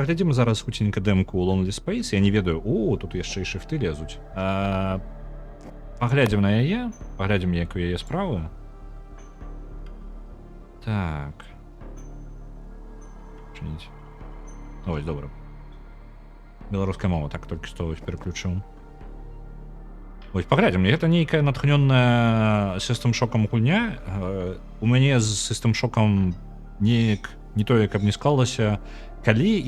Паглядзім зараз хуценька дэмку ў Lonely Space. Я не ведаю, тут яшчэ і шыфты лезуць. Паглядзім на яе, паглядзім, як у яе справы. Так. Чыніць. Ось, добра. Беларуская мова, так, толькі што вось пераключыў. Ось, паглядзім, гэта нейкая натхнённая System Shock'ам гульня. У мяне з System Shock'ам неяк не тое, каб не склалася. Калі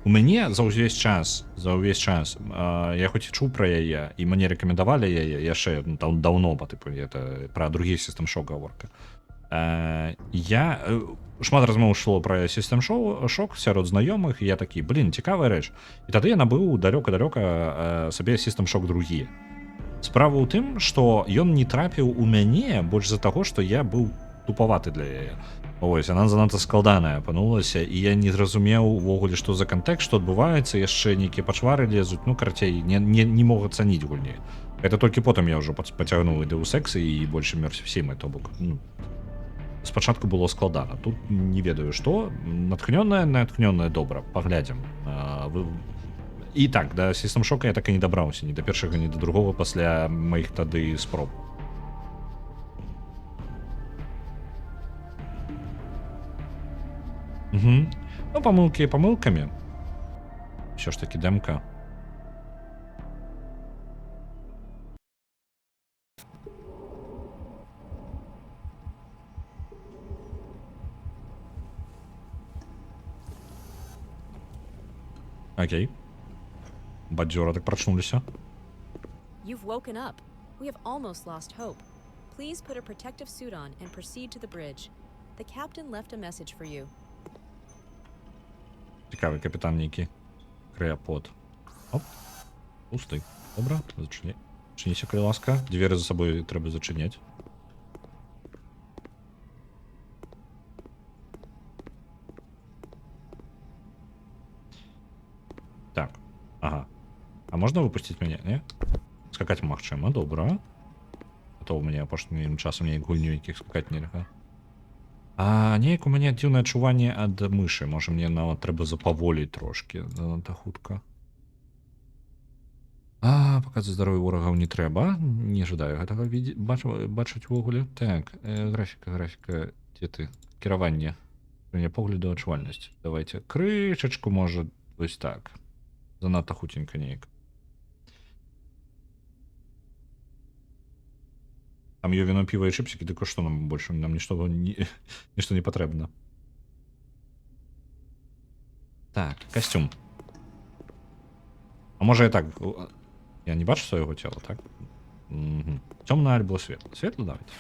у мяне за ўвесь час я хоць і чуў пра яе, і мне рэкамендавалі яе яшчэ даўно, тыпу, это пра другі System Shock гаворка. Шмат размоў шло пра System Shock сярод знаёмых, і я такі, цікавая рэч. І тады я набыў далёка-далёка сабе System Shock другі. Справа ў тым, што ён не трапіў у мяне больш за таго, што я быў тупаваты для яе. Ось, яна занадта складаная апынулася, і я не зразумеў увогуле, што за кантэкст, што адбываецца, яшчэ нейкія пачвары лезуць, карацей, не мог ацаніць гульні. Это толькі потым я ўжо пацягнуў і Deus Ex, і больш Immersive Sim, то бок, спачатку было складана. Тут не ведаю, што. Натхнённая добра, паглядзім. І так, да System Shock'a я так і не дабраўся, ні да першага, ні да другога пасля маіх тады спроб. Памылкі памылкамі. Усё ж такі дэмка. Окей. Бадзёра так прачнуліся. You've woken up. We have almost lost hope. Please put a protective suit on and proceed to the bridge. The captain left a message for you. Цікавий капітан нейкі. Крэапод. Оп. Пусты. Добра, зачыняй. Чыніся, калі ласка. Дзверы за сабой трэба зачыняць. Так. Ага. А можна выпусціць мяне, не? Скакаць магчыма, добра. А то ў мяне апошнім часам неяк гульню якіх скакаць нельга. Неяк у мяне дзіўнае адчуванне ад мышы. Можа, мне нават трэба запаволіць трошкі. Занадта хутка. Паказваць здароўе ворагаў не трэба. Не жадаю гэтага бачыць увогуле. Так, графіка. Дзе ты? Кіраванне. Погляду, адчувальнасць. Давайте крышачку, можа, вось так. Занадта хутенька неяк. Там ее вино, пиво и чипсики, так что нам больше? Нам ничто не потребно. Так, костюм. А может я так... Я не бачу своего тела, так? Угу. Темное альбо светлое. Светлое давайте.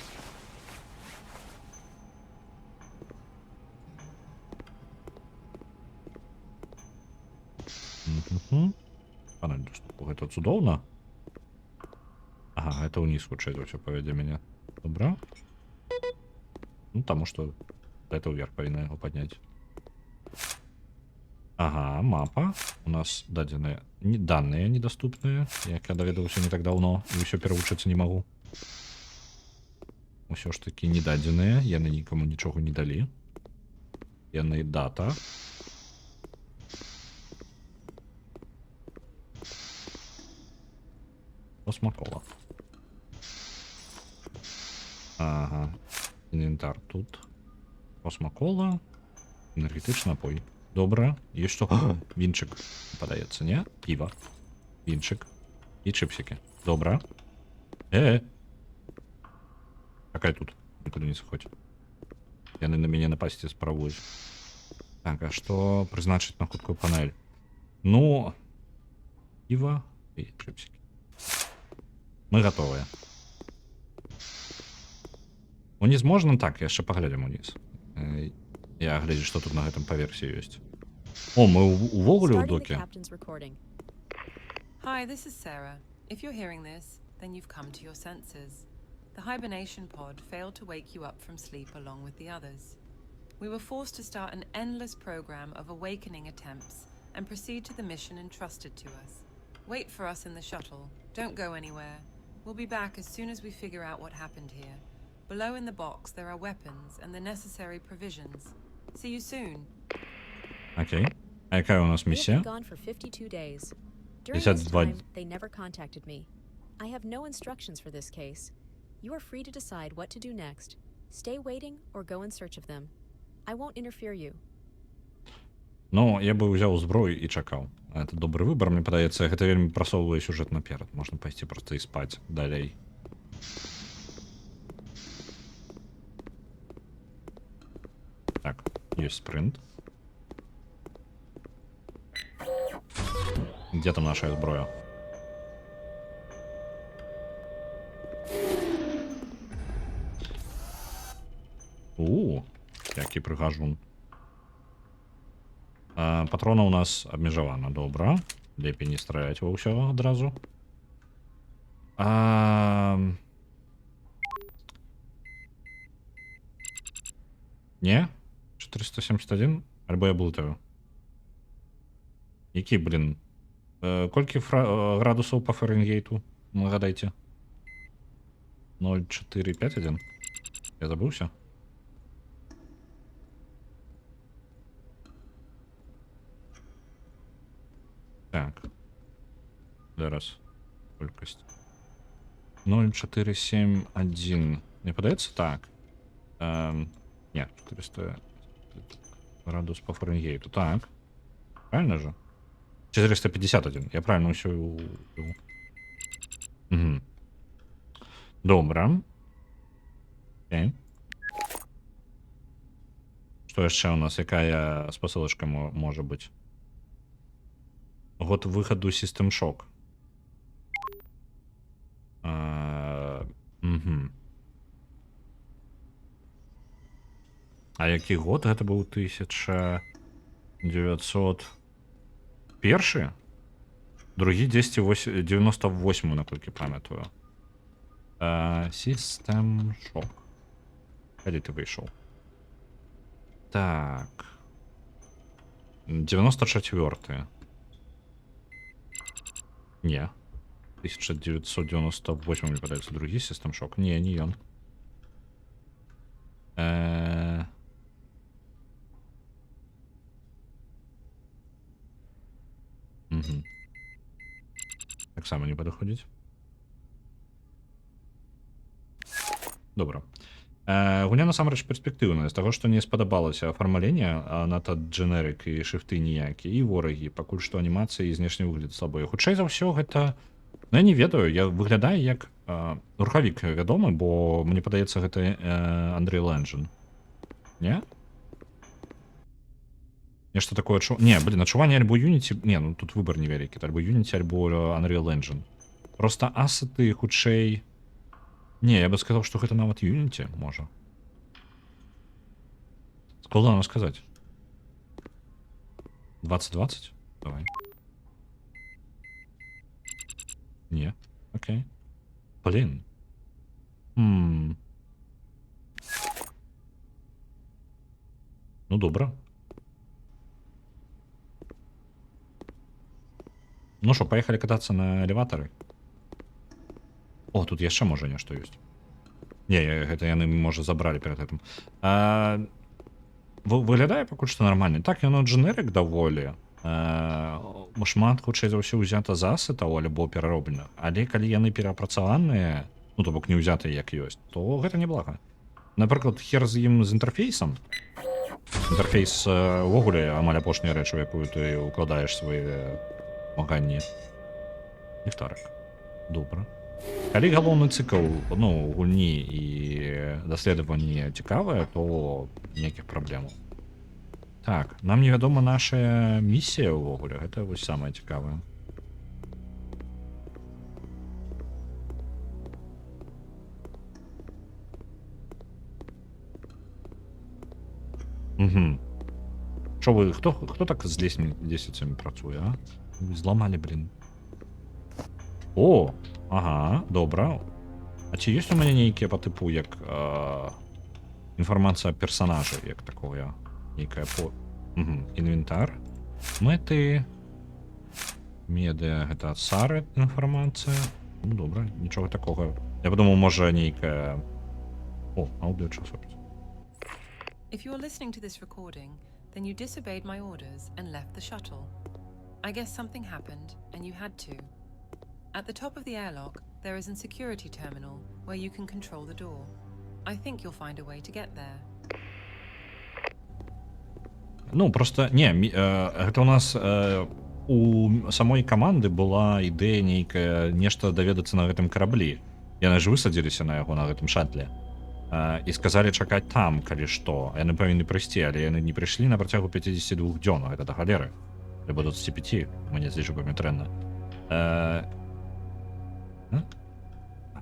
Угу. Панель доступу. Это цудоўна. Ага, это униз лучше все поведи меня. Добра. Потому что это вверх повинна его поднять. Ага, мапа. У нас данные недоступные. Я когда ведался не так давно, и все переучиться не могу. Все ж таки недаденные. Яны никому ничего не дали. Яны дата. Космокола. Ага. Інвентар тут. Космокола. Энергетичний напой. Добре. Є що? Вінчик. Подається, не? Пиво. Вінчик. І чипсики. Добре. Какая тут? Никуда не заходь. Яны на меня напасти спробують. Так, а что призначить на хуткую панель? Ну... Пиво и чипсики. Мы готовы. Униз можно? Так, яшчэ паглядзім униз. Я глядзі, што тут на гэтым паверсе ёсць. О, мы увогуле ў доке. Hi, this is Sarah. If you're hearing this, then you've come to your senses. The hibernation pod failed to wake you up from sleep along with the others. We were forced to start an endless program of awakening attempts and proceed to the mission entrusted to us. Wait for us in the shuttle. Don't go anywhere. We'll be back as soon as we figure out what happened here. Below in the box, there are weapons and the necessary provisions. See you soon. Окей. А яка у нас They have been місія? gone for 52 days. During this 52 time, they never contacted me. I have no instructions for this case. You are free to decide what to do next. Stay waiting or go in search of them. I won't interfere you. Ну, я бы ўзяў зброю і чакаў. Это добры выбар, мне падаецца, гэта вельмі прасоўвае сюжэт наперад. Можна пайсці проста і спаць далей. Так, ёсць спринт. Где там наша зброя? Які прыгажун. Патрона у нас абмежавана, добра. Лепей не страляць ва ўсё адразу. Не? 471? Альбо я блытаю. Які, блин? Колькі градусаў па Фаренгейту? Нагадайце. 0,451? Я забыўся? Так. Зараз. Колькость. 0,471. Мне падаецца так. Нет, 400 градус по Фаренгейту. Так. Правильно же? 451. Я правильно все. Угу. Добре. Окей. Что еще у нас? Якая спасылочка может быть? Год выходу System Shock. Угу. А які год? Гэта быў 1901? Другі 1098, наколькі памятаю. System Shock. Калі ты выйшаў? Так. 94. Не. 1998, мне падаецца, другі System Shock. Не, не ён. Угу. Так само не падыходзіць. Добра. Гуня насамрэч перспектыўная. З таго, што не спадабалася афармаленне, надта дженерык і шрыфты ніякія, і ворагі, пакуль што анімацыя і знешні выгляд слабыя. Хутчэй за ўсё гэта... Ну, я не ведаю, я выглядаю як рухавік вядомы, бо мне падаецца, гэта Unreal Engine. Не? Нешта такое адчуванне... Не, блин, адчуванне альбо Unity... Не, ну тут выбар невялікі. Альбо Unity, альбо Unreal Engine. Просто асеты хутчэй... Не, я бы сказал, что это нават Unity, можа. Складана сказать. 2020? Давай. Не, окей. Блин. Ну, добра. Ну что, поехали кататься на элеваторы? О, тут яшчэ можа нешта ёсць. Не, гэта яны, можа, забралі перад гэтым. Выглядае пакуль што нармальна. Так, яно дженерык даволі. Шмат, хутчэй за ўсё, ўзята з асетаў, альбо перароблена. Але калі яны перапрацаваныя, ну, то бок не ўзятыя як ёсць, то гэта неблага. Напрыклад, хер з ім з інтэрфейсам. Інтэрфейс увогуле амаль апошняя рэч, у якую ты укладаеш свае маганні. Ліхтарык. Добра. Калі галоўны цыкл, ну, гульні і даследаванні цікавае, то ніякіх праблемаў. Так, нам невядома наша місія ўвогуле, гэта вось самае цікавае. Угу. Што вы, хто так з лесвіцамі працуе, а? Зламалі, блин. О, ага, добра. А ці ёсць у мяне нейкія па тыпу, як інфармацыя персонажа, як такое, нейкая по... Інвентар. Мэты. Медыа, гэта ад Сары інфармацыя. Ну, добра, нічога такога. Я подумаў, можа, нейкая... О, аўдыочасопіс. If you're listening to this recording, then you disobeyed my orders and left the shuttle. I guess something happened, and you had to. At the top of the airlock, there is a security terminal where you can control the door. I think you'll find a way to get there. Ну, просто, не, гэта у нас у самой каманды была ідэя нейкая, нешта даведацца на гэтым караблі. Яны ж высадзіліся на яго, на гэтым шатле. І сказалі чакаць там, калі што. Яны павінны прыйсці, але яны не прыйшлі на працягу 52 дзён. Гэта да халеры. Либо 25, мне здесь уже дрэнна.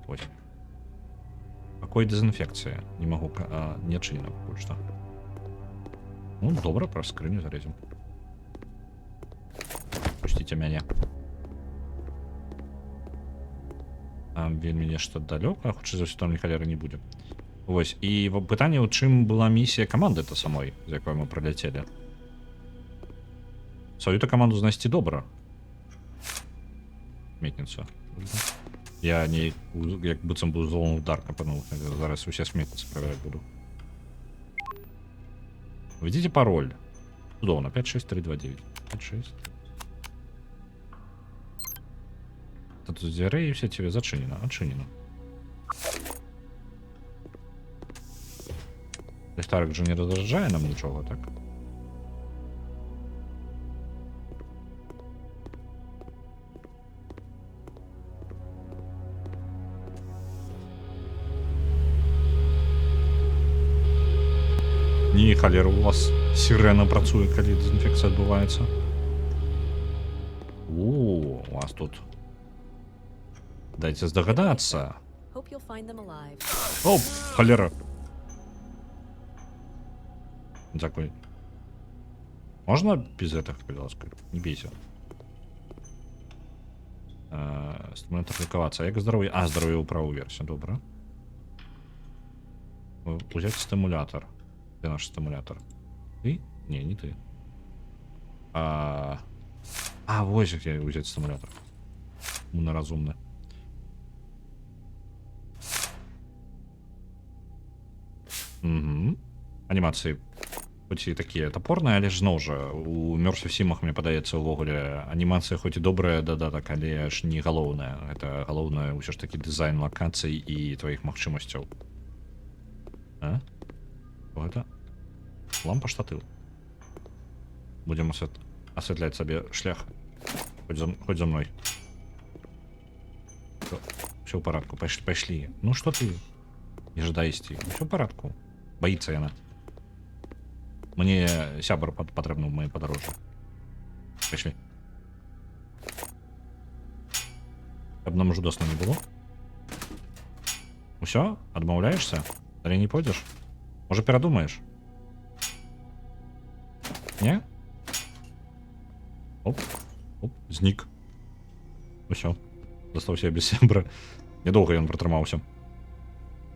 Ось. Пакой дезінфекцыя. Не магу, не адчынена пакуль што. Ну, добра, праз скрыню залезем. Пусціце мяне. Там вельмі нешта далёка, хутчэй за ўсё там ні халеры не будзе. Вось, і пытанне, у чым была місія каманды-то самой, з якой мы праляцелі. Сваю-то каманду знайсці добра. Сметніцу. Я не, як быццам быў золоны удар капануў. Зараз усе сметніцы правераць буду. Введите пароль. Удобно. 56329. 56. Тут дверей все тебе зачинено. Отчинено. Ліхтарик же не розряджає нам нічого, так? Ні, халера, у вас сирена працує, коли дезінфекція відбувається. У вас тут. Дайте здогадатися. Hope you'll find them alive. Оп, халера. Дякую. Можна без этого, будь ласка? Не бійся. Стимулятор лікуватися. Як здоров'я? А, здоров'я у праву версію, добре. Взять стимулятор. Где наш стимулятор? Ты? Не, не ты. Вот где взять стимулятор. Умно-разумно. Угу. Анимации хоть і такі топорныя, але ж зноў жа у Mercy Сімах, мне падаецца, увогуле анімацыя хоць і добрая дадатак, але ж не галоўная. Гэта галоўнае ўсё ж такі дызайн лакацый і тваіх магчымасцяў. А? Гэта? Лампа штатыл. Будем осветлять себе шлях. Хоть за мной. Все в порядку. Пошли. Ну что ты? Не жадай ісці. Все в порядку. Боится яна. Мне сябар потрібно в моей подорожжі. Пошли. Каб нам жудосно не было. Усё? Адмаўляешься? Далей не пойдешь? Может, перадумаешь? Не? Оп. Оп. Знік. Усё. Застаўся без сябра. Нядоўга ён пратрымаўся.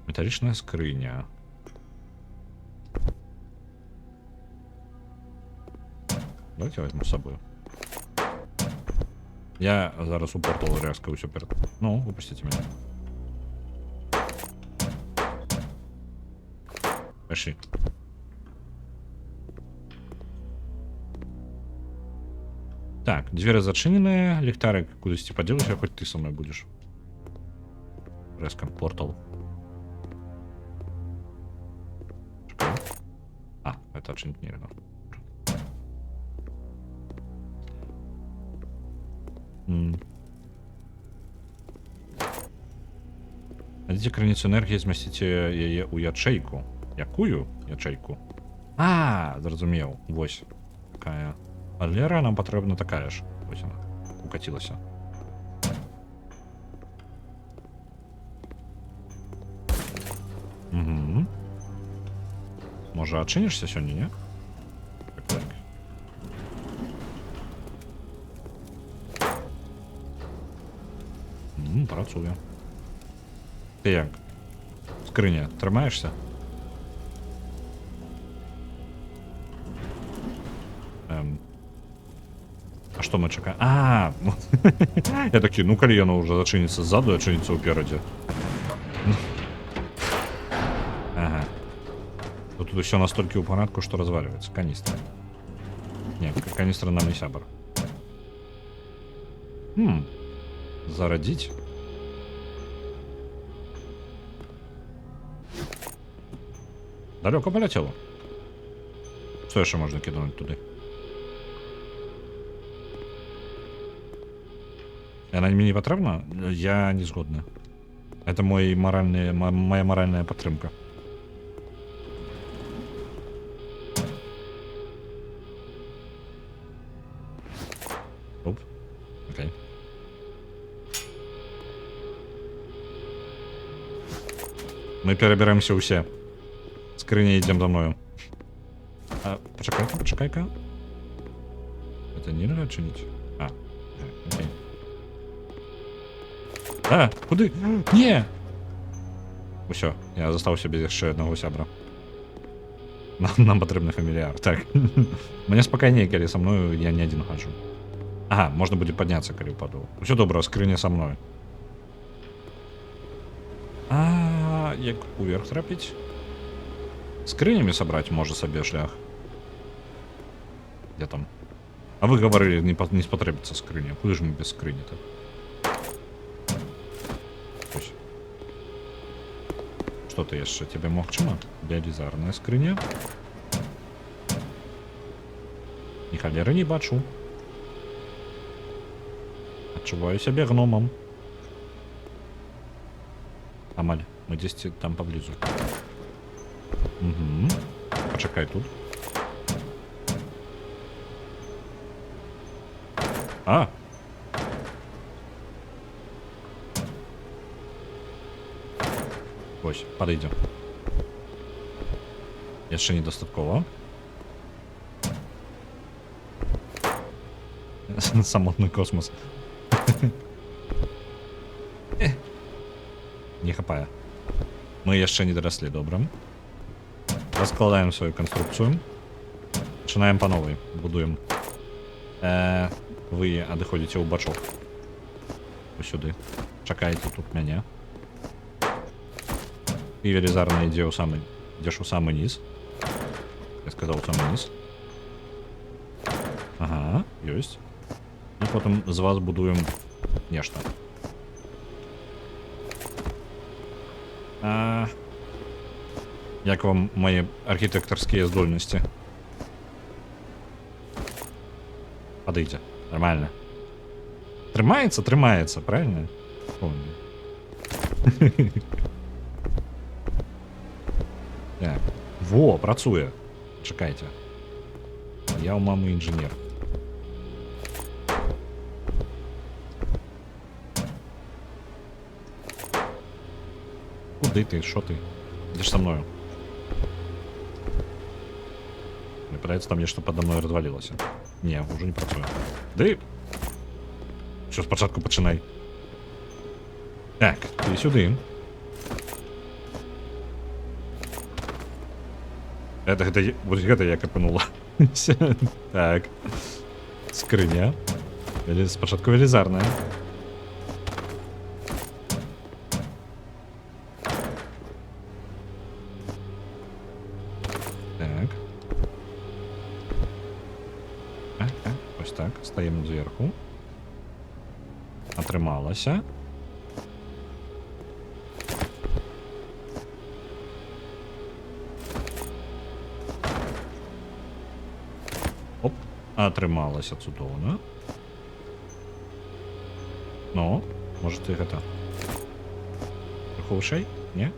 Металічная скрыня. Давайте возьму с собой. Я зараз у портал резко усё перед... Ну, выпустите меня. Пошли. Так, двери зачинены, ліхтарик кудись поділися, хоч ти со мною будеш. Резко портал. А, это чинить нереально. Найдите краніцу энергии, змясціце яе у ячейку. Якую ячейку? А, зразумеў. Вось. Такая. Валера нам патрэбна такая ж. Вось она. Укатилася. Угу. Можа, адчынішся сёння, не? Так. Працуе. Ты як? Скрыня, трымаешься? А что мы чакаем? А, я такі, ну калі яно уже зачыніцца ззаду, адчыніцца ўперадзе. Ага. Тут усё настолькі ў парадку, што разваливаецца. Каністра. Не, каністра нам не сябар. Зарадзіць. Далёка паляцела. Што яшчэ можна кіднуць туды? Яна мне не патрэбна? Я не згодны. Это моя моральная падтрымка. Оп. Окей. Мы перабираемся ўсе. Скрыня, идем за мною. Почекай-ка. Это нельзя чинить? Окей. Куды? Не! Усё, я застаўся без яшчэ аднаго сябра. Нам патрэбны фамільяр. Так. Мне спакайней, калі са мною я не адзін хаджу. Ага, можна будзе падняцца, калі упаду. Усё добра, скрыня са мной. Як уверх трапіць? Скрынями собрать можа сабе шлях. Где там? А вы говорили, не спотребится скрыня. Куда же мы без скрыни-то? Что ты яшчэ? Тебе магчыма? Велізарная скрыня. Ні халеры не бачу. Адчуваю сябе гномом. Амаль, мы дзесьці там поблизу. Угу. Почекай тут. Ось, подойдем. Яшчэ недостаткова. Самотный космос. Не хапае. Мы яшчэ не доросли, добра. Раскладаем свою конструкцию. Начинаем по новой. Будуем. Вы адыходзіце ў бачок. Ось сюды. Чакаеце тут мяне. И велізарна ідзе ў самый... Ідзеш у самый низ. Я сказал у самый низ. Ага, ёсць. И потом з вас будуем нешта. Як вам мои архитекторские здольности? Подойдите. Нормально. Трымаецца, правильно? Так. Во, працуе. Чекайте. Я у мамы инженер. Куды ты? Шо ты? Идешь со мною? Мне пытается там нечто подо мной развалилось. Не, уже не працуе. Да и... Що, спочатку починай. Так, ти сюди. Вот гэта я капанула. Так. Скрыня. Спочатку велізарная. Так. Ось так, стаємо зверху. Атрымалася. Оп, атрымалася цудоўна. Ну, может ты гэта... Крыху вышэй? Не?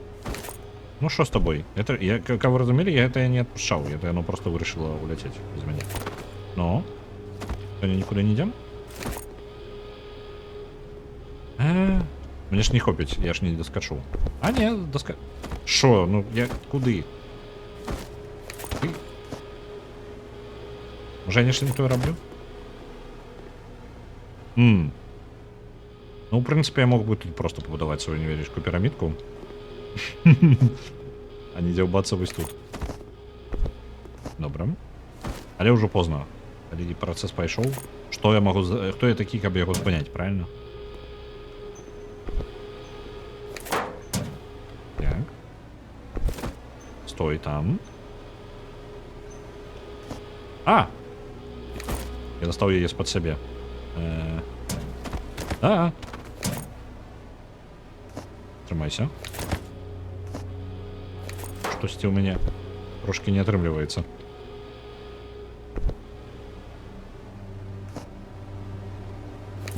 Ну что с тобой? Это, я, как вы разумели, я это не отпушал. Это оно просто вырашило улететь из меня. Ну? Они никуда не идем? Мне ж не хопить, я ж не доскачу. А, не, доска... Шо? Ну, я... Куды? Ты? Може, я нечто не то роблю? Ну, в принципе, я мог бы тут просто побудовать свою невеличку пирамидку. А не дзяўбацца вось тут. Добра. Але ўжо позна. Калі працэс пайшоў, што я магу... Хто я такі, каб яго спыняць, правильно? Так. Стой там. Я достал яе з-пад сябе. Трымайся. Штосьці ў мяне трошки не атрымліваецца.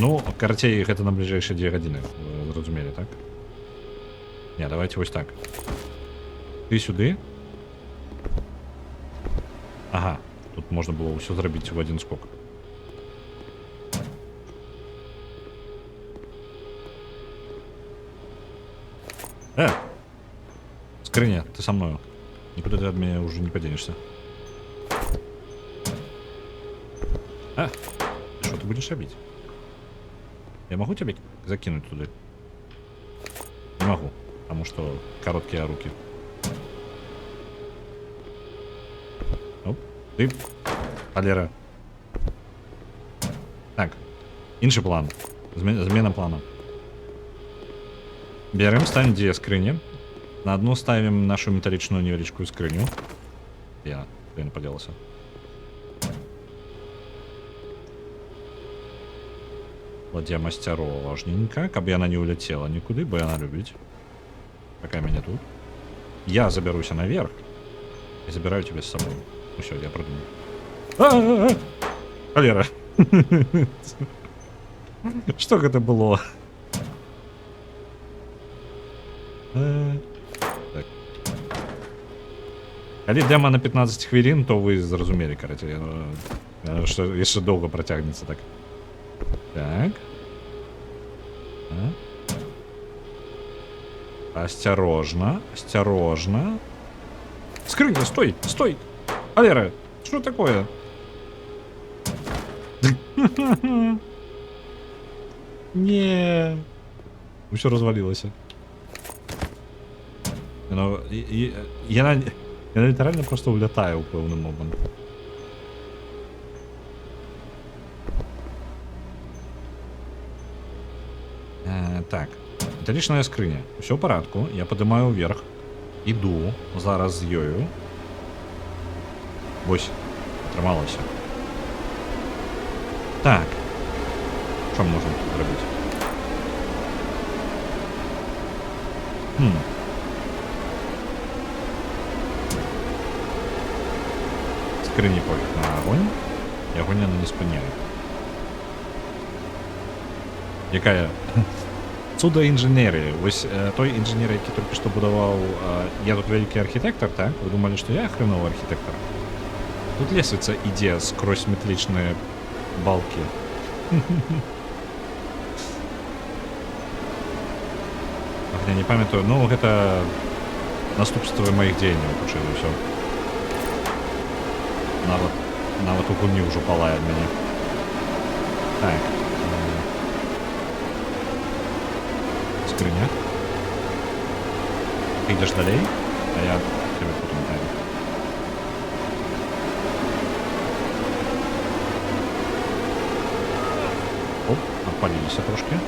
Ну, карацей, гэта на бліжэйшыя 2 гадзіны. Вы зразумелі, так? Не, давайте вось так. Ты сюды. Ага, тут можна было ўсё зрабіць у адзін скок. Скрыня, ты со мною. Никуда ты от меня уже не поденешься. Что ты будешь робить? Я могу тебя закинуть туда? Не могу, потому что короткие руки. Оп, ты, Валера. Так, інший план. Змена плана. Берем, ставим 2 скрыни. На одну ставим нашу металличную невеличкую скрыню. Я поделался. Кладем осторожненько, каб яна не улетела никуда, бо яна любить. Пока меня тут. Я заберусь наверх и забираю тебя с собой. Ну все, я продумал. Валера. Что это было? Так. Калі демо на 15 хвілін, то ви зрозумілі, короче, що ще довго протягнеться так. Так. Осторожно, осторожно. Скрыня, стой, стой! Валера, что такое? Не. Все развалилось. Ну, я лiterально просто улетаю у певний момент. Так, металічна скриня. Все в порядку. Я поднимаю вверх. Іду зараз з ёю. Ось, отрималося. Так. Що ми можемо тут зробити? Скрині пофіг на огонь. І огонь я не спиняю. Яка Цудо інженерії. Ось той інженер, який тільки що будував... Я тут великий архітектор, так? Ви думали, що я хреновий архітектор? Тут лестница іде скрозь металічні балки. Ах, я не пам'ятаю. Ну, это наступство моих деяний, почти все. Нават у гуні вже палає від мене. Так. Скриня. Ты идешь далее, а я тебе потом найду. Оп, отпалились трошки.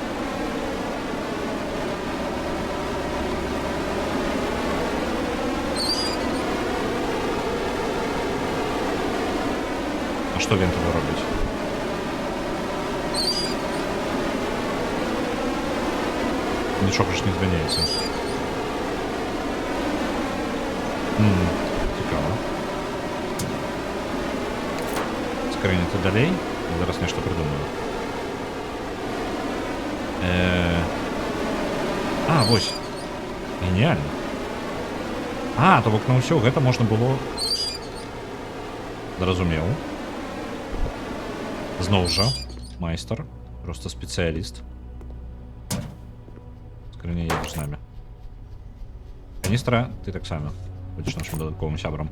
А что він тебе робить? Нічого ж не зміняється. Цікаво. Скриняти далі. Я зараз нечто придумаю. А, ось. Геніально. А, то бок на ўсё гэта можна было... Зразумеў. Зноў жа. Майстар. Просто спецыяліст. Скрыня едешь с нами. Канистра, ты так само будешь нашим додатковым сябром.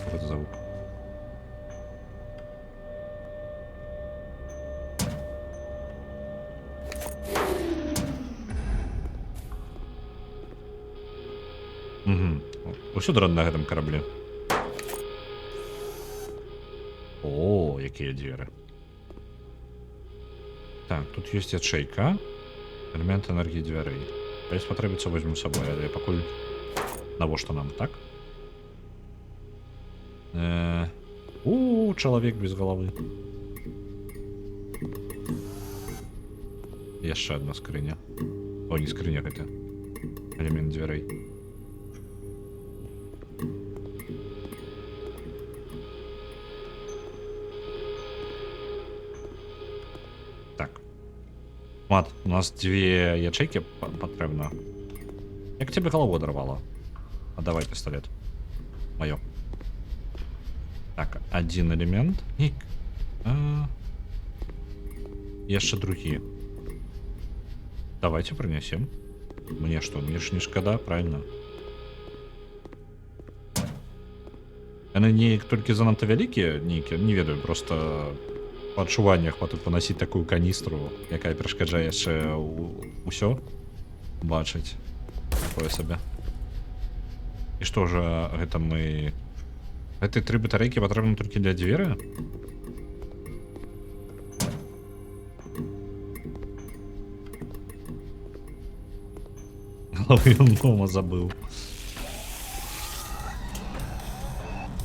Что это за звук? Усюди на гэтым кораблі. О, якія дзверы. Так, тут ёсць ячэйка. Элемент энергии дверей. Калі спатрэбіцца, возьмем з сабой, але пакуль навошта нам, так? Чалавек без галавы. Яшчэ адна скрыня. О, не скрыня гэта. Элемент дзвярэй. Так. Мат, у нас 2 ячейкі патрэбна. Як тебе галаву адарвала? Отдавай пистолет. Моё. Так, 1 элемент. Яшчэ другі. Давайте принесем. Мне что, мне ж не шкода, правильно? Яны не толькі занадта вялікія нейкія, не ведаю, просто па адчуваннях панасіць такую каністру, якая перашкаджае яшчэ ўсё бачыць. Такое сабе. І што ж гэта мы... Гэты 3 батарэйкі патрэбны толькі для дзверы? Галавы ён дома забыў.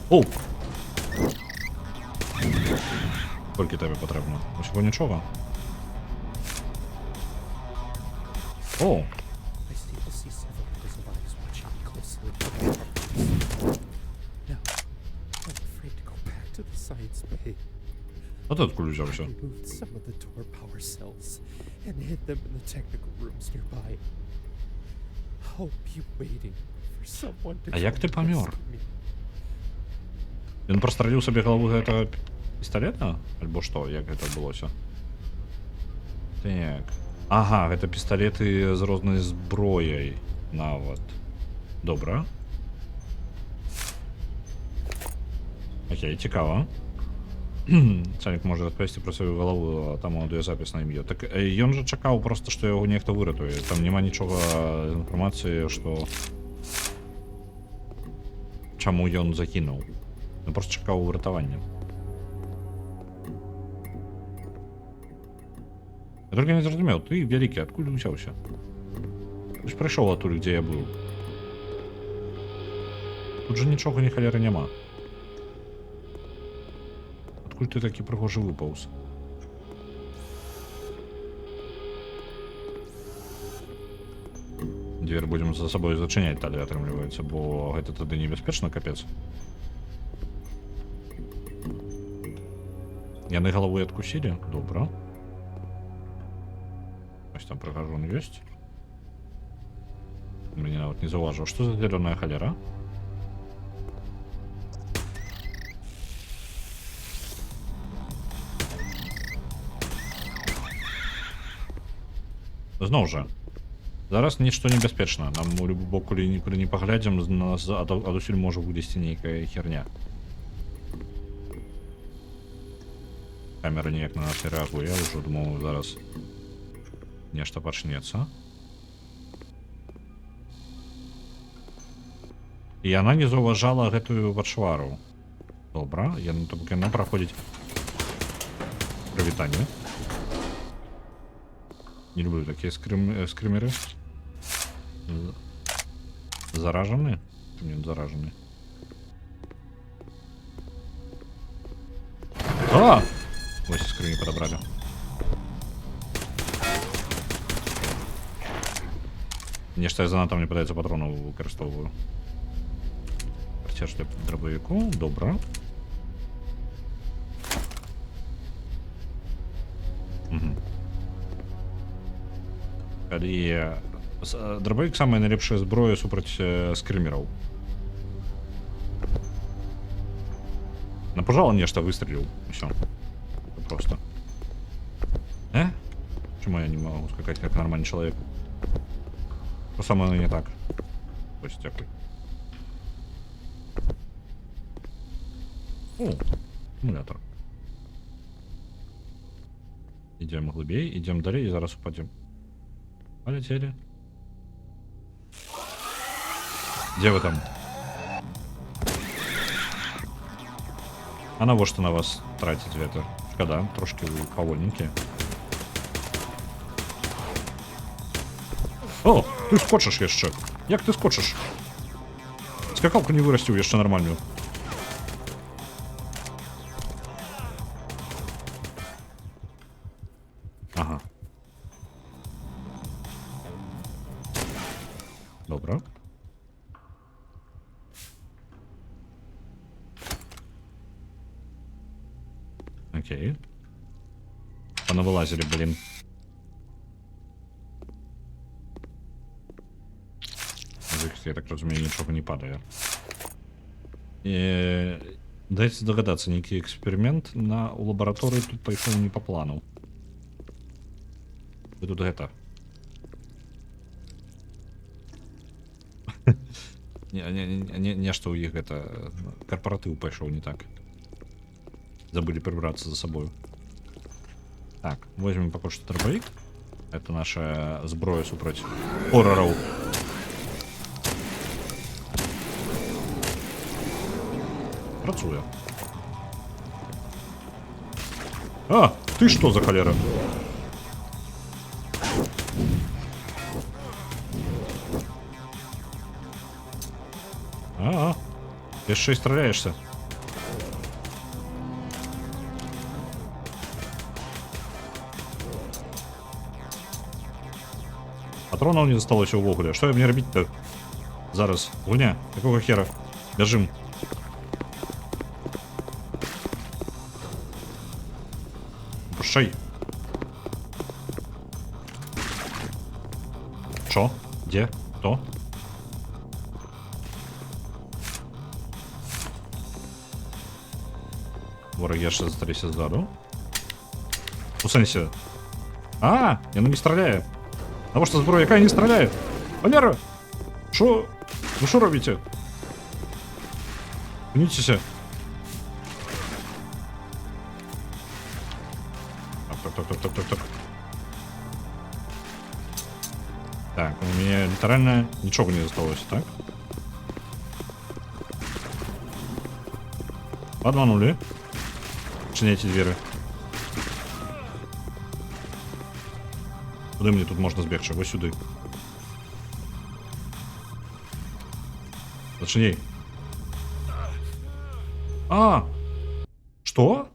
О! Колькі табе патрэбна? Усяго нічога? О! А ты откуда взялся? А як ты памёр? Ён прастраліў сабе галаву гэтага пісталета? Альбо што, як гэта адбылося? Так. Ага, гэта пісталеты з рознай зброяй нават. Добра. Окей, цікава. Цалік можа распавесці пра сваю галаву, а там аўдыёзапіс на ім'ё. Так ён жа чакаў проста, што яго нехта выратуе. Там няма нічога інфармацыі, што чаму ён закінуў. Ён проста чакаў выратавання. Я толькі не зразумеў, ты вялікі, адкуль узяўся? Ты ж прыйшоў адтуль, дзе я быў. Тут жа нічога ні халеры няма. Откуль ты такі прыгожы выпаўз? Дверь будем за собой зачыняць тады, атрымліваецца, бо гэта тады небяспечна, капец. Яны галавой адкусілі? Добра. Ось там прыгажун ёсць. Мяне нават не заўважыў. Што за зялёная халера? Зноў жа. Зараз нішто небяспечна. Нам у любы бок, калі нікуды не паглядзім, нас адусюль можа вылезці нейкая херня. Камера ніяк на нас не рэагуе, я ўжо думаў, зараз нешта пачнецца. І яна не заўважала гэтую пачвару. Добра, яна праходзіць прывітанне. Не люблю такие скримеры. Заражены? Нет, заражены. А! Ось скрыни подобрали. Нешта я занадто мне падаецца патрону выкарыстоўваю. Працяж для дробавіку. Добра. Калі дробавік самая найлепшая зброя супраць скрымераў. Напужала нешта, выстреліў. Усё. Просто. Чему я не могу скакать как нормальный человек? Что со мной не так? То есть дякую. О, аккумулятор. Идем глубей, идем далее и зараз упадем. Полетели. Где вы там? А навошта на вас тратить это? Шкода, трошки вы повольненькие. О, ты скочыш яшчэ? Як ты скочыш? Скакалку не вырасціў яшчэ нармальную. Ага. Добра. Окей. Понавылазили, блин. Я так разумею, нічого не падає. Дайте здогадаться, некий эксперимент у лаборатории тут пайшоў не по плану. Вы тут гэта... Нешта ў іх гэта... Карпаратыў пайшоў не так. Забыли прибраться за собой. Так, возьмем пока что дробовик. Это наша зброя супроть хорроров. Працує. А, ты что за холера? А, яшчэ і страляешься. Патронов не засталося ўвогуле. Што мне рабіць-то? Зараз. Гуня, какого хера? Бяжым. Пушай. Чо? Где? Кто? Вороги яшчэ засталіся ззаду. У сэнсе. А, яны не страляе. Навошта зброя, якая не страляе? Валера! Шо? Ну шо робіце? Пніцеся. Так. Так, у меня литерально ничего не осталось, так? Подманули. Чиняйте двери. Куди мені тут можна збігти? Ось сюди. Зачиняй. А! Что?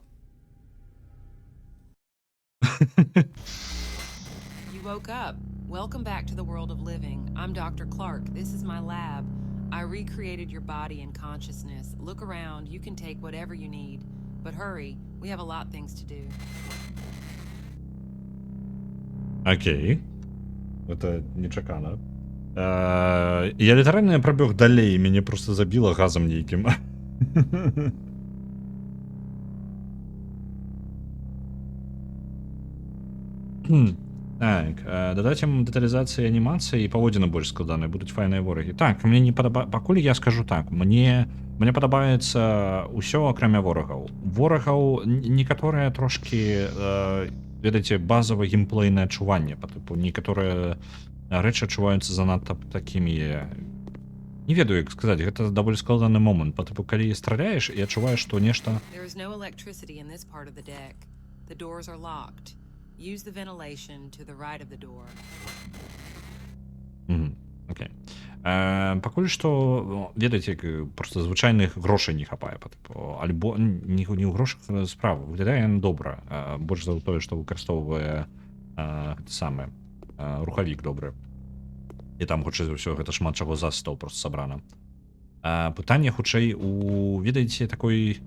You woke up. Welcome back to the world of living. I'm Dr. Clark. This is my lab. I recreated your body and consciousness. Look around. You can take whatever you need. But hurry. We have a lot of things to do. Окей. Это нечакано. Я літаральна пробег далей, і мяне просто забіло газом нейкім. Так, дадаць ім дэталізацыі анімацыі і паводзіны больш складаныя, будуць файныя ворагі. Так, мне не падабаецца, пакуль я скажу так, мне падабаецца ўсё акрамя ворагаў. Ворагаў некаторыя трошкі, ведаеце, базава геймплейнае адчуванне, па тыпу некаторыя рэчы адчуваюцца занадта такімі, не ведаю, як сказаць, гэта даволі складаны момант, па тыпу калі страляеш і адчуваеш, што нешта... There is no electricity in this part of the deck. The doors are locked. Use the ventilation to the right of the door. Окей. Пакуль што, ведаеце, просто звычайных грошай не хапае, альбо не ў грошах справа. Выглядае добра. Больш за тое, што выкарыстоўвае самы рухавік добры. І там, хутчэй за ўсё, гэта шмат чаго засстаў просто сабрана. Пытанне, хутчэй, ведаеце, такой...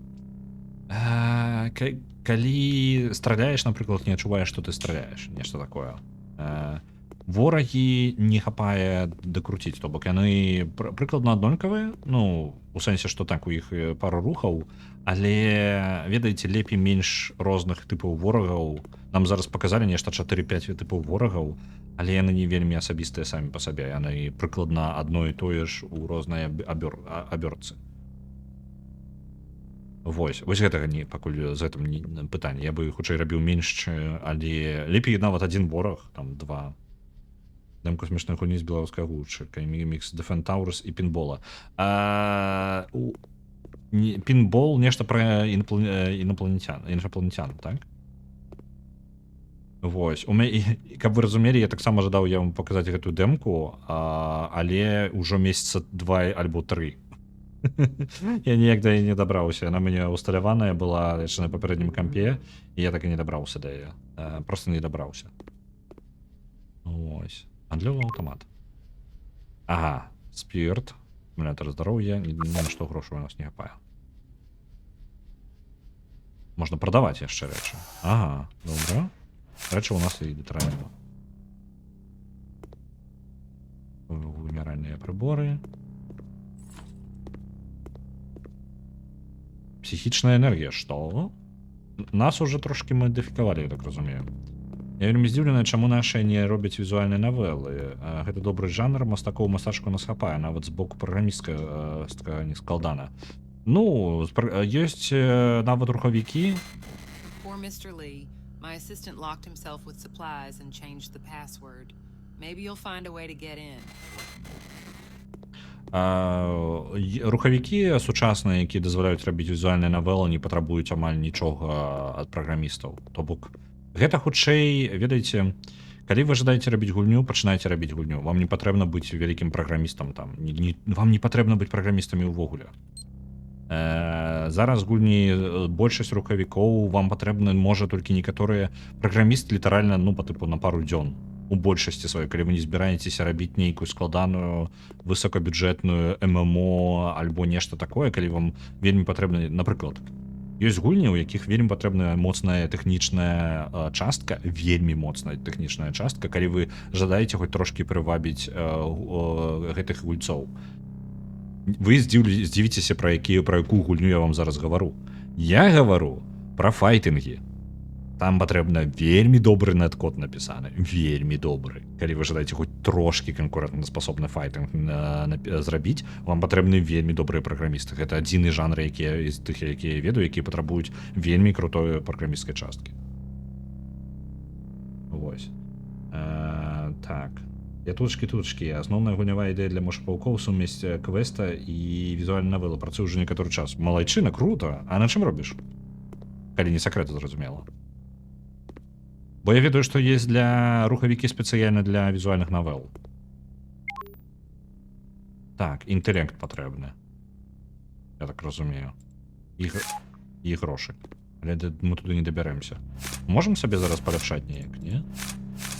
Калі страляеш, напрыклад, не адчуваеш, што ты страляеш, нешта такое. Ворагі не хапае дакруціць, то бок яны прыкладна аднолькавыя, ну, у сэнсе, што так, у іх пару рухаў, але, ведаеце, лепей менш розных тыпаў ворагаў. Нам зараз паказалі нешта 4-5 тыпаў ворагаў, але яны не вельмі асабістыя самі па сабе, яны прыкладна адно і тое ж у рознай абёрцы. Вось гэтага не пакуль з гэтым пытанне. Я бы хутчэй рабіў менш, але лепей нават адзін вораг, там два. Дэмку смешной гульні з беларускай гучкай, мікс Defend Towers і пінбола. Пінбол нешта пра інапланетян, так? Вось у мяне, каб вы разумелі, я таксама жадаў я вам паказаць гэтую дэмку, але ўжо месяца 2 альбо 3 я ніяк да яе не дабраўся, яна мяне усталяваная была яшчэ на папярэднім кампе, і я так і не дабраўся да яе, просто не дабраўся. Ось гандлёвы аўтамат. Ага, спірт, акумулятор здароўя, ні на што грошаў у нас не хапае. Можна прадаваць яшчэ рэчы. Ага, добра. Рэчы у нас і літаральна. Вымяральныя прыборы. Псіхічная энергія, што? Нас уже трошки мадыфікавалі, я так разумею. Я вельмі здзіўлены, чаму нашы не робяць візуальныя навелы. Гэта добры жанр, мастакоў мастачку нас хапае, нават з боку праграмістка не складана. Ну, ёсць нават рухавікі. Poor Mr. Lee. My assistant locked himself with supplies and changed the password. Maybe you'll find a way to get in. Рухавікі сучасныя, якія дазваляюць рабіць візуальныя навелы, не патрабуюць амаль нічога ад праграмістаў. То бок, гэта хутчэй, ведаеце, калі вы жадаеце рабіць гульню, пачынаеце рабіць гульню. Вам не патрэбна быць вялікім праграмістам там. Вам не патрэбна быць праграмістамі ўвогуле. Зараз гульні большасць рухавікоў вам патрэбны можа толькі некаторыя праграмісты літаральна, ну, па тыпу на пару дзён у большасці сваёй, калі вы не збіраецеся рабіць нейкую складаную высокабюджэтную ММО альбо нешта такое, калі вам вельмі патрэбна, напрыклад, ёсць гульні, у якіх вельмі патрэбная моцная тэхнічная частка, вельмі моцная тэхнічная частка, калі вы жадаеце хоць трошкі прывабіць гэтых гульцоў. Вы здзівіцеся, пра якую гульню я вам зараз гавару. Я гавару пра файтынгі. Там патрэбна вельмі добры неткод напісаны, вельмі добры. Калі вы жадаеце хоць трошкі канкурэнтаспасобны файтынг зрабіць, вам патрэбны вельмі добрыя праграмісты. Гэта адзіны жанр, якія з тых, якія я ведаю, якія патрабуюць вельмі крутой праграмісцкай часткі. Вось. Так. Я тутчкі. Асноўная гульнявая ідэя для мошапаўкоў сумесь квеста і візуальная навела. Працую ўжо некаторы час. Малайчына, круто. А на чым робіш? Калі не сакрэт, зразумела. Бо я ведаю, што есть для рухавікі спецыяльна для візуальных навел. Так, інтэлект патрэбны. Я так разумею. І грошы. Але мы туды не дабярэмся. Можам сабе зараз паляпшаць неяк, не?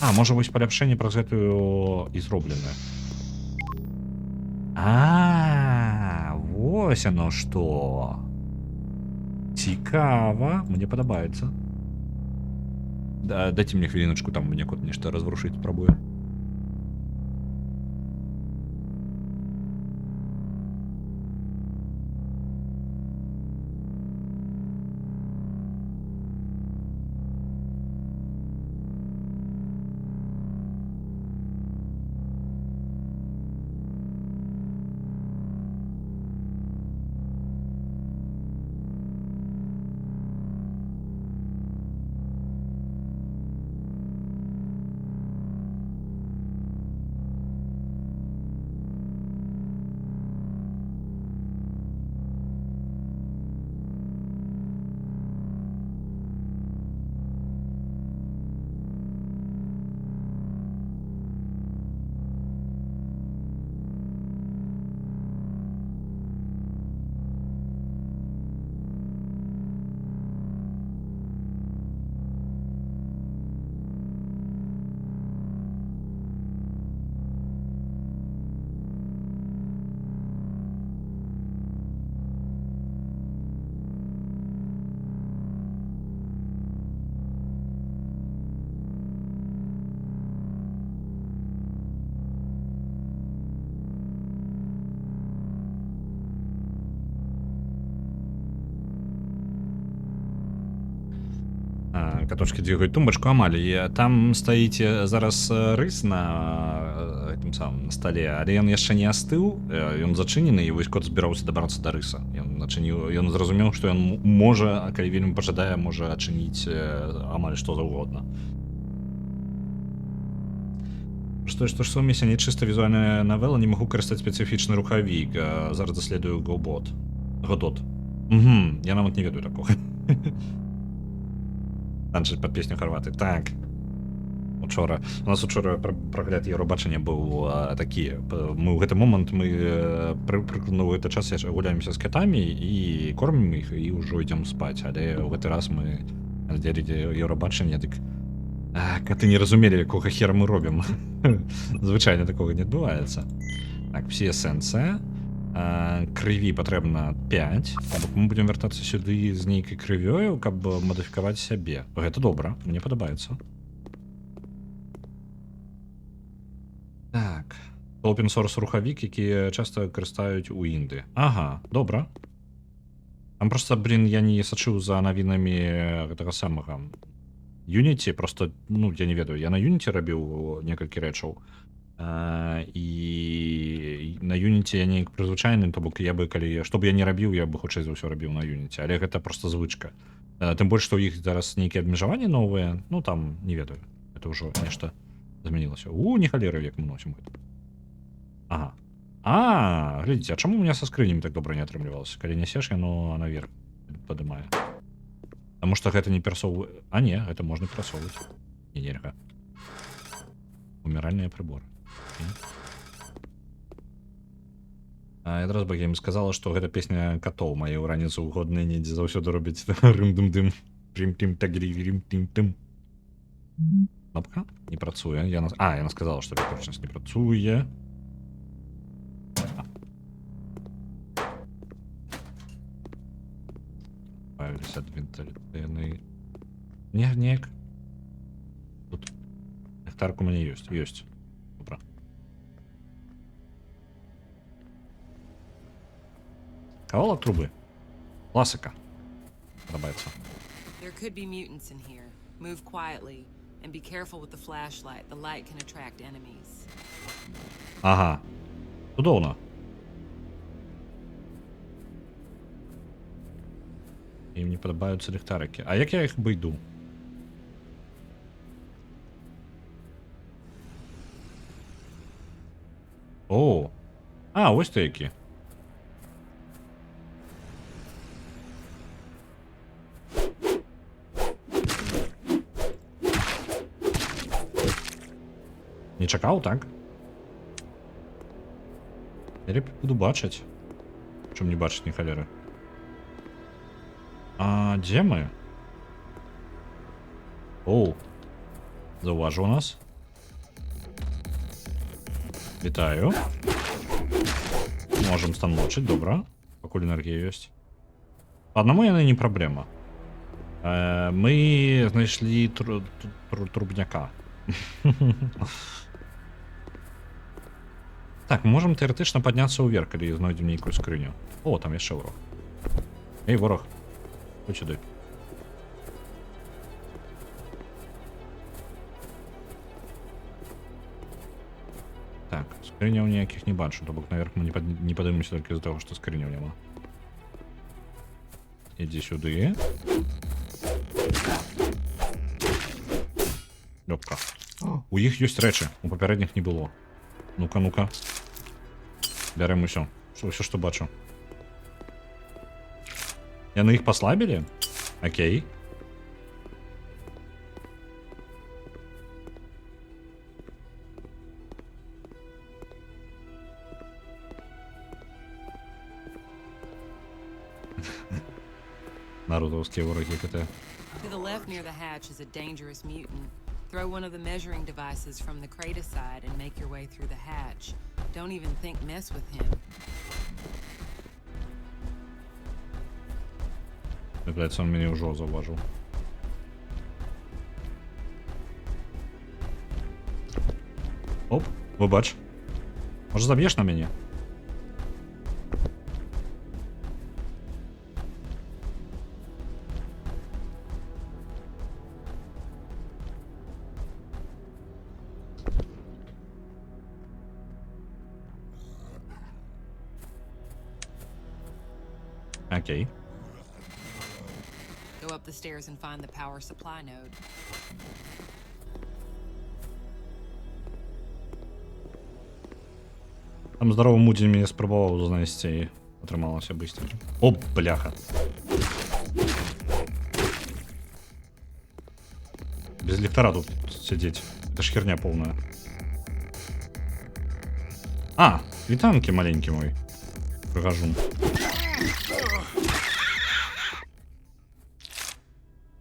А, можа вось паляпшэнне праз гэтую і зробленае. Вось оно што. Цікава, мне падабаецца. Дайце мне хвіліначку, там мне кот нешта разварушыць спрабуе. Каточки двигают тумбочку, Амалия. Там стаіце зараз рыс на гэтым самым стале, але ён яшчэ не астыў, ён зачынены, і вось кот збіраўся дабрацца да рыса. Ён зразумеў, што ён можа, калі вельмі пажадае, можа адчыніць амаль што заўгодна. Што сумесь, а не чыста візуальная навела, не магу карыстаць спецыфічны рухавік. Зараз даследую Godot. Я нават не ведаю такога. Танчыць пад песню Харваты. Так. учора. У нас учора прагляд Еўрабачання быў такі. Мы ў гэты момант прыкладна ў гэты час гуляемся з катамі і кормім іх і ўжо ідзем спаць. Але ў гэты раз мы здзялілі Еўрабачанне, дык каты не разумелі, якога хера мы робім. Звычайна такога не адбываецца. Так, псі-эсэнцыя. Крыві патрэбна 5. Мы будзем вяртацца сюды з нейкай крывёю, каб мадыфікаваць сябе. Гэта добра, мне падабаецца. Так. Open-source рухавік, які часта карыстаюць у Інды. Ага, добра. Там просто, я не сачыў за навінамі гэтага самага Unity, просто, я не ведаю, я на Unity рабіў некалькі рэчаў. І на Unity я неяк прызвычайны, то бок я бы, калі што б я не рабіў, я бы хутчэй за ўсё рабіў на Unity, але гэта просто звычка. Тым больш, што ў іх зараз нейкія абмежаванні новыя, там, не ведаю, это ўжо нешта змянілася. Не халеры, як мы носім гэта. Ага. Глядзіце, а чаму у меня са скрынямі так добра не атрымлівалася? Калі нясеш, яно наверх падымае. Таму што гэта не перасоўвае... не, гэта можна перасоўваць. Нельга. Уміральныя прыборы. Адразу бы я ім сказала, што гэта песня катоў. Мае ў раніцу ўгодныя недзе заўсёды робяць рым-дым-дым. Рым-тым-тагрі-рым-тым-тым. Кнопка не працуе. Яна сказала, што бесконечнасць не працуе. Павіліся ад вентыляцыйнай. Неяк. Тут ліхтарка у мяне ёсць. Добра. Кавалак трубы. Класика. Подобається. There could be mutants in here. Move quietly and be careful with the flashlight. The light can attract enemies. Ага. Чудовно. Їм не подобаються ліхтарики. А як я їх обійду? О! Ось то які. Не чекав, так? Я буду бачить. Чому не бачить ні холери? А де ми? Оу. Зауважу нас. Вітаю. Можем станлочить, добре. Покуль енергія є. Одному яна не проблема. Ми знайшли трубняка. Так, мы можем теоретично подняться уверх, коли знайдем некую скриню. О, там еще ворог. Эй, ворог. Ходь сюда. Так, скриня у ніяких не бачу, то бок наверх мы не поднимемся только из-за того, что скриня нема. Иди сюда. Лёпка. У іх ёсць рэчы, у папярэдніх не было. Ну-ка, ну-ка. Бярем усё. Усё, што бачу. Яны іх паслабілі? Окей. Народовскія вороги КТ. To the left near the hatch is a dangerous mutant. Throw one of the measuring devices from the crate aside and make your way through the hatch. Don't even think mess with him. Виявляється, він мене вже зауважив. Оп, вибач. Може заб'єш на мене? Окей. Go up the stairs and find the power supply node. Там здоровый Муді мене спробував знайти і отрималося быстро. О, бляха. Без ліхтара тут сидіть. Это ж херня полная. А, витанки маленький мой. Прохожу.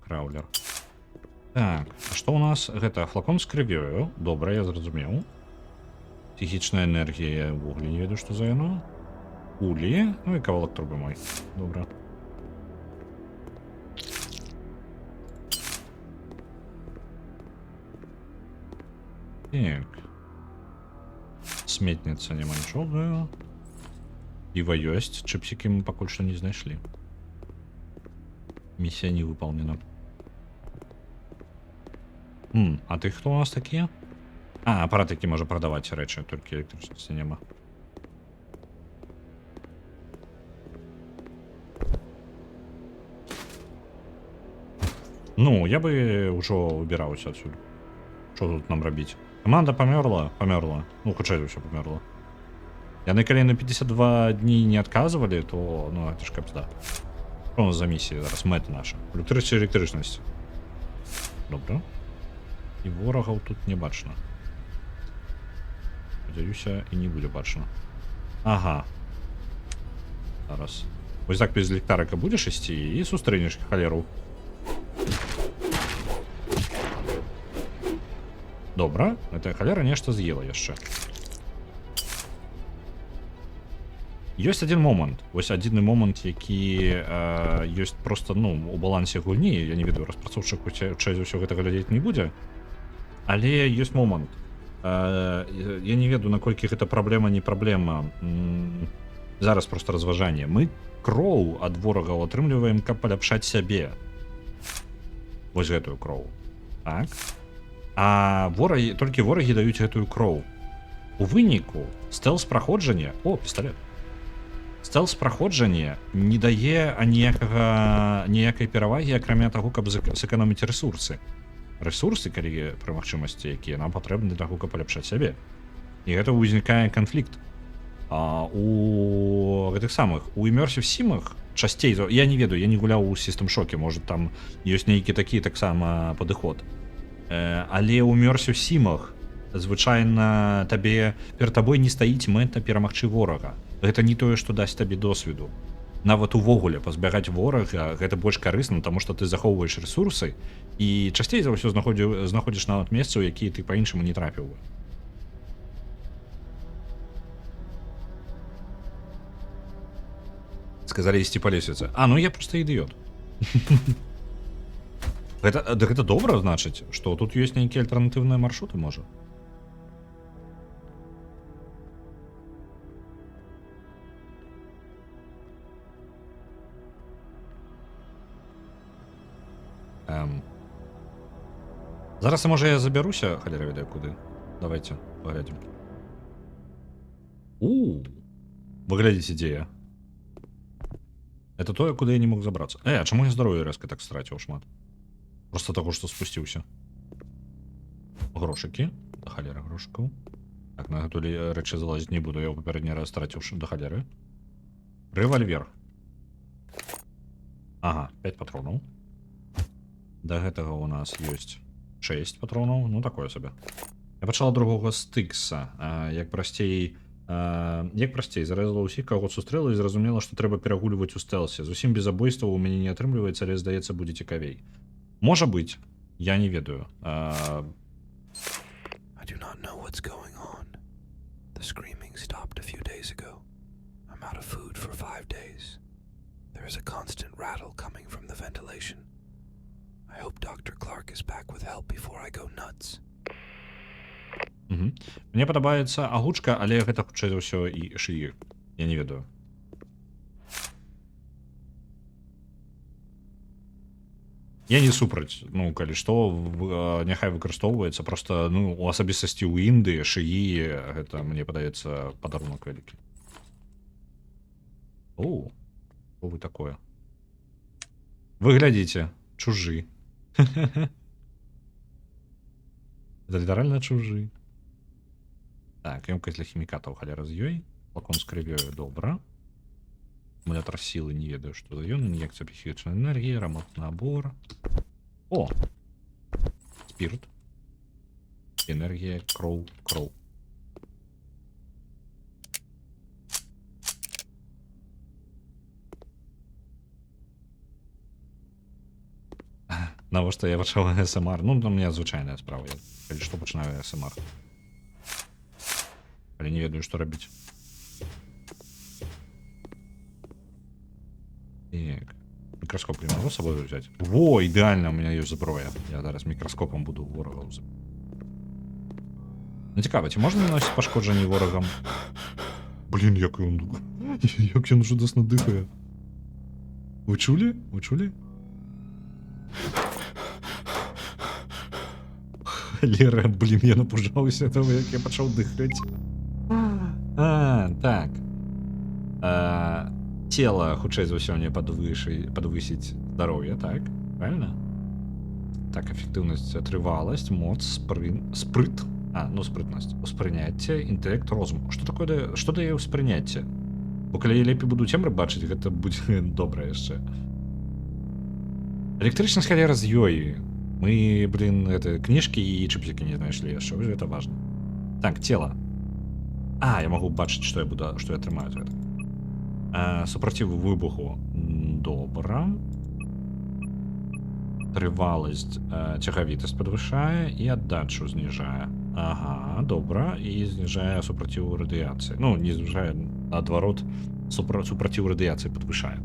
Краулер. Так, а что у нас? Это флакон с крывёю. Добра, я зразумеў. Психічная энергія, я ўвогуле не ведаю, што за яно. Кулі, ну і кавалак трубы мой. Добра. Так. Сметница няма нічога. Піва ёсць, чыпсікі мы пакуль што не знайшлі. Миссия не выполнена. А ты хто у нас такія? А, апарат, які можа прадаваць рэчы, толькі электрычнасці няма. Ну, я бы ўжо выбіраўся адсюль. Што тут нам рабіць? Каманда памёрла? Памёрла. Ну, хутчэй за ўсё памёрла. Яны калі на 52 дні не адказвалі, то, ну, это ж капзда. Што у нас за місія зараз? Мэта наша. Электрычнасць. Добра. І ворагаў тут не бачна. Спадзяюся, і не будзе бачна. Ага. Зараз. Вось так без ліхтарыка будзеш ісці і сустрэнеш халеру. Добра. Гэтая халера нешта з'ела яшчэ. Ёсць адзін момант. Вось адзіны момант, які ёсць просто, ну, у балансе гульні. Я не ведаю, распрацоўшчык хутчэй за ўсё гэтага глядзець не будзе. Але ёсць момант. Я не ведаю, наколькі гэта праблема, не праблема. Зараз просто разважанне. Мы кроў ад ворагаў атрымліваем, каб паляпшаць сябе. Вось гэтую кроў. Так. А ворагі, толькі ворагі даюць гэтую кроў. У выніку стэлс-праходжанне... О, пісталет. Стэлс-праходжанне не дае ніякай перавагі, акрамя таго, каб сэканоміць рэсурсы. Рэсурсы, калі пры магчымасці, якія нам патрэбны для таго, каб паляпшаць сябе. І гэта ўзнікае канфлікт. У гэтых самых, у Immersive Sim'ах часцей, я не ведаю, я не гуляў у System Shock, можа там ёсць нейкі такі таксама падыход. Але ў Immersive Sim'ах звычайна перад табой не стаіць мэта перамагчы ворага. Гэта не тое, што дасць табе досведу. Нават увогуле пазбягаць ворага гэта больш карысна, таму што ты захоўваеш рэсурсы і часцей за ўсё знаходзіш нават месцы, у якія ты па-іншаму не трапіў бы. Сказалі ісці па лесвіцы. А, ну я просто ідыёт. Гэта добра, значыць, што тут ёсць нейкія альтэрнатыўныя маршруты, можа? Зараз, можа, я забяруся, халера ведае куды. Давайте паглядзім. Вы глядзіце, дзе я. Это тое, куды я не мог забрацца. А чаму я здароўе рэзка так страціў шмат? Просто таго, што спусціўся. Грошыкі. Да халера грошыкаў. Так, на гэту рэчы залазіць не буду, я ў папярэдні раз страціў да халеры. Рэвальвер. Ага, 5 патронаў. Да гэтага у нас ёсць 6 патронаў, ну такое сабе. Я пачала другога стыкса, як прасцей зарэзала ўсіх, каго сустрэла і зразумела, што трэба перагульваць у стэлсе. Зусім без забойстваў у мяне не атрымліваецца, але здаецца, будзе цікавей. Можа быць, я не ведаю. I do not know what's going on. The screaming stopped a few days ago. I'm out of food for 5 days. There is a constant rattle coming from the ventilation. I hope Dr. Clark is back with help before I go nuts. Мне падабаецца агучка, але гэта хутчэй за ўсё і шыі. Я не ведаю. Я не супраць. Ну, калі што, няхай выкарыстоўваецца. Просто, ну, у асабістасці ў Індыі шыі, гэта, мне падаецца, падарунак вялікі. О, што вы такое? Вы глядзіце, чужы. Это літаральна чужы. Так, емкасць для хімікатаў халера з ёй. Флакон з крывёю, добра. Акумулятор сілы, не ведаю, што за ён. Ін'екцыя псіхічнай энергіі, рамонтны набор. О! Спірт. Енергія, кров, кров. Навошта я пачаў АСМР? Ну, у меня звычайная справа. Я, калі што, пачынаю АСМР. Але не ведаю, што рабіць. Так. Микроскоп не могу с собой взять? Во, идеально, у меня есть зброя. Я зараз микроскопом буду ворогов. Ну, цікаво, ці можна наносити пошкодження ворогам? Блін, як він жудосно дихає. Ви чули? Ви чули? Лера, блін, я напужався того, як я почав дихати. Так. Тело, хутчэй за ўсё, мне подвысить здоровье, так? Правильно? Так, эффективность, трывалость, моц, спрыт. Ну, спрытность. Успрыняцце, інтэлект, розум. Што дае ўспрыняцце? Бо калі я лепей буду цемры бачыць, гэта будзе добра яшчэ. Электрычнасць халера з ёй. Мы, блин, это книжки и чипсики не знайшлі яшчэ, это важно. Так, тело. Я могу бачыць, што я трымаю гэта. Супротив выбуху. Добра. Трываласць, цягавітасць падвышае і аддачу зніжае. Ага, добра. І зніжае супротив радыяцыі. Ну, не зніжае, наадварот, супротив радыяцыі падвышае.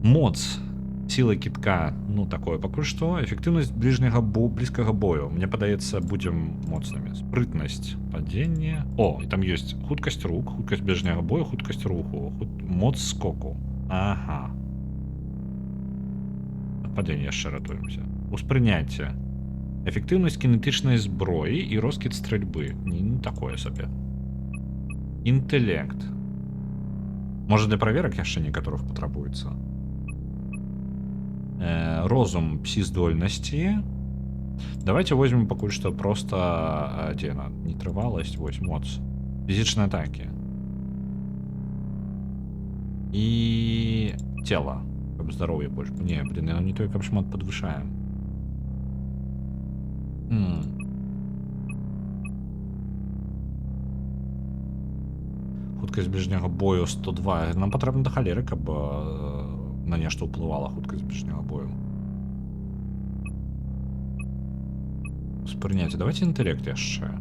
Моц. Сила кітка, ну, такое пакуль што. Эфектыўнасць блізкага бою. Мне падаецца, будзем моцнымі. Спрытнасць, падзенне. І там ёсць хуткасць рук, хуткасць бліжняга бою, хуткасць руху, моц скоку. Ага. Падзенне яшчэ ратуемся. Успрыняцце. Эфектыўнасць кінетычнай зброі і роскід стрэльбы. Не такое сабе. Інтэлект. Можа, для праверак яшчэ некаторых патрабуецца. Розум, пси-здольнасці. Давайте возьмем пакуль што просто нетрываласць, вось, моц. Фізічныя атакі. І тело. Каб здароўе больш. Не, блин, яно не той, каб шмат падвышаем. Хуткасць бліжняга бою 102. Нам патрэбна да халеры, каб на нешта ўплывала хуткасць бліжняга бою. Успрыняцце. Давайте інтэлект яшчэ.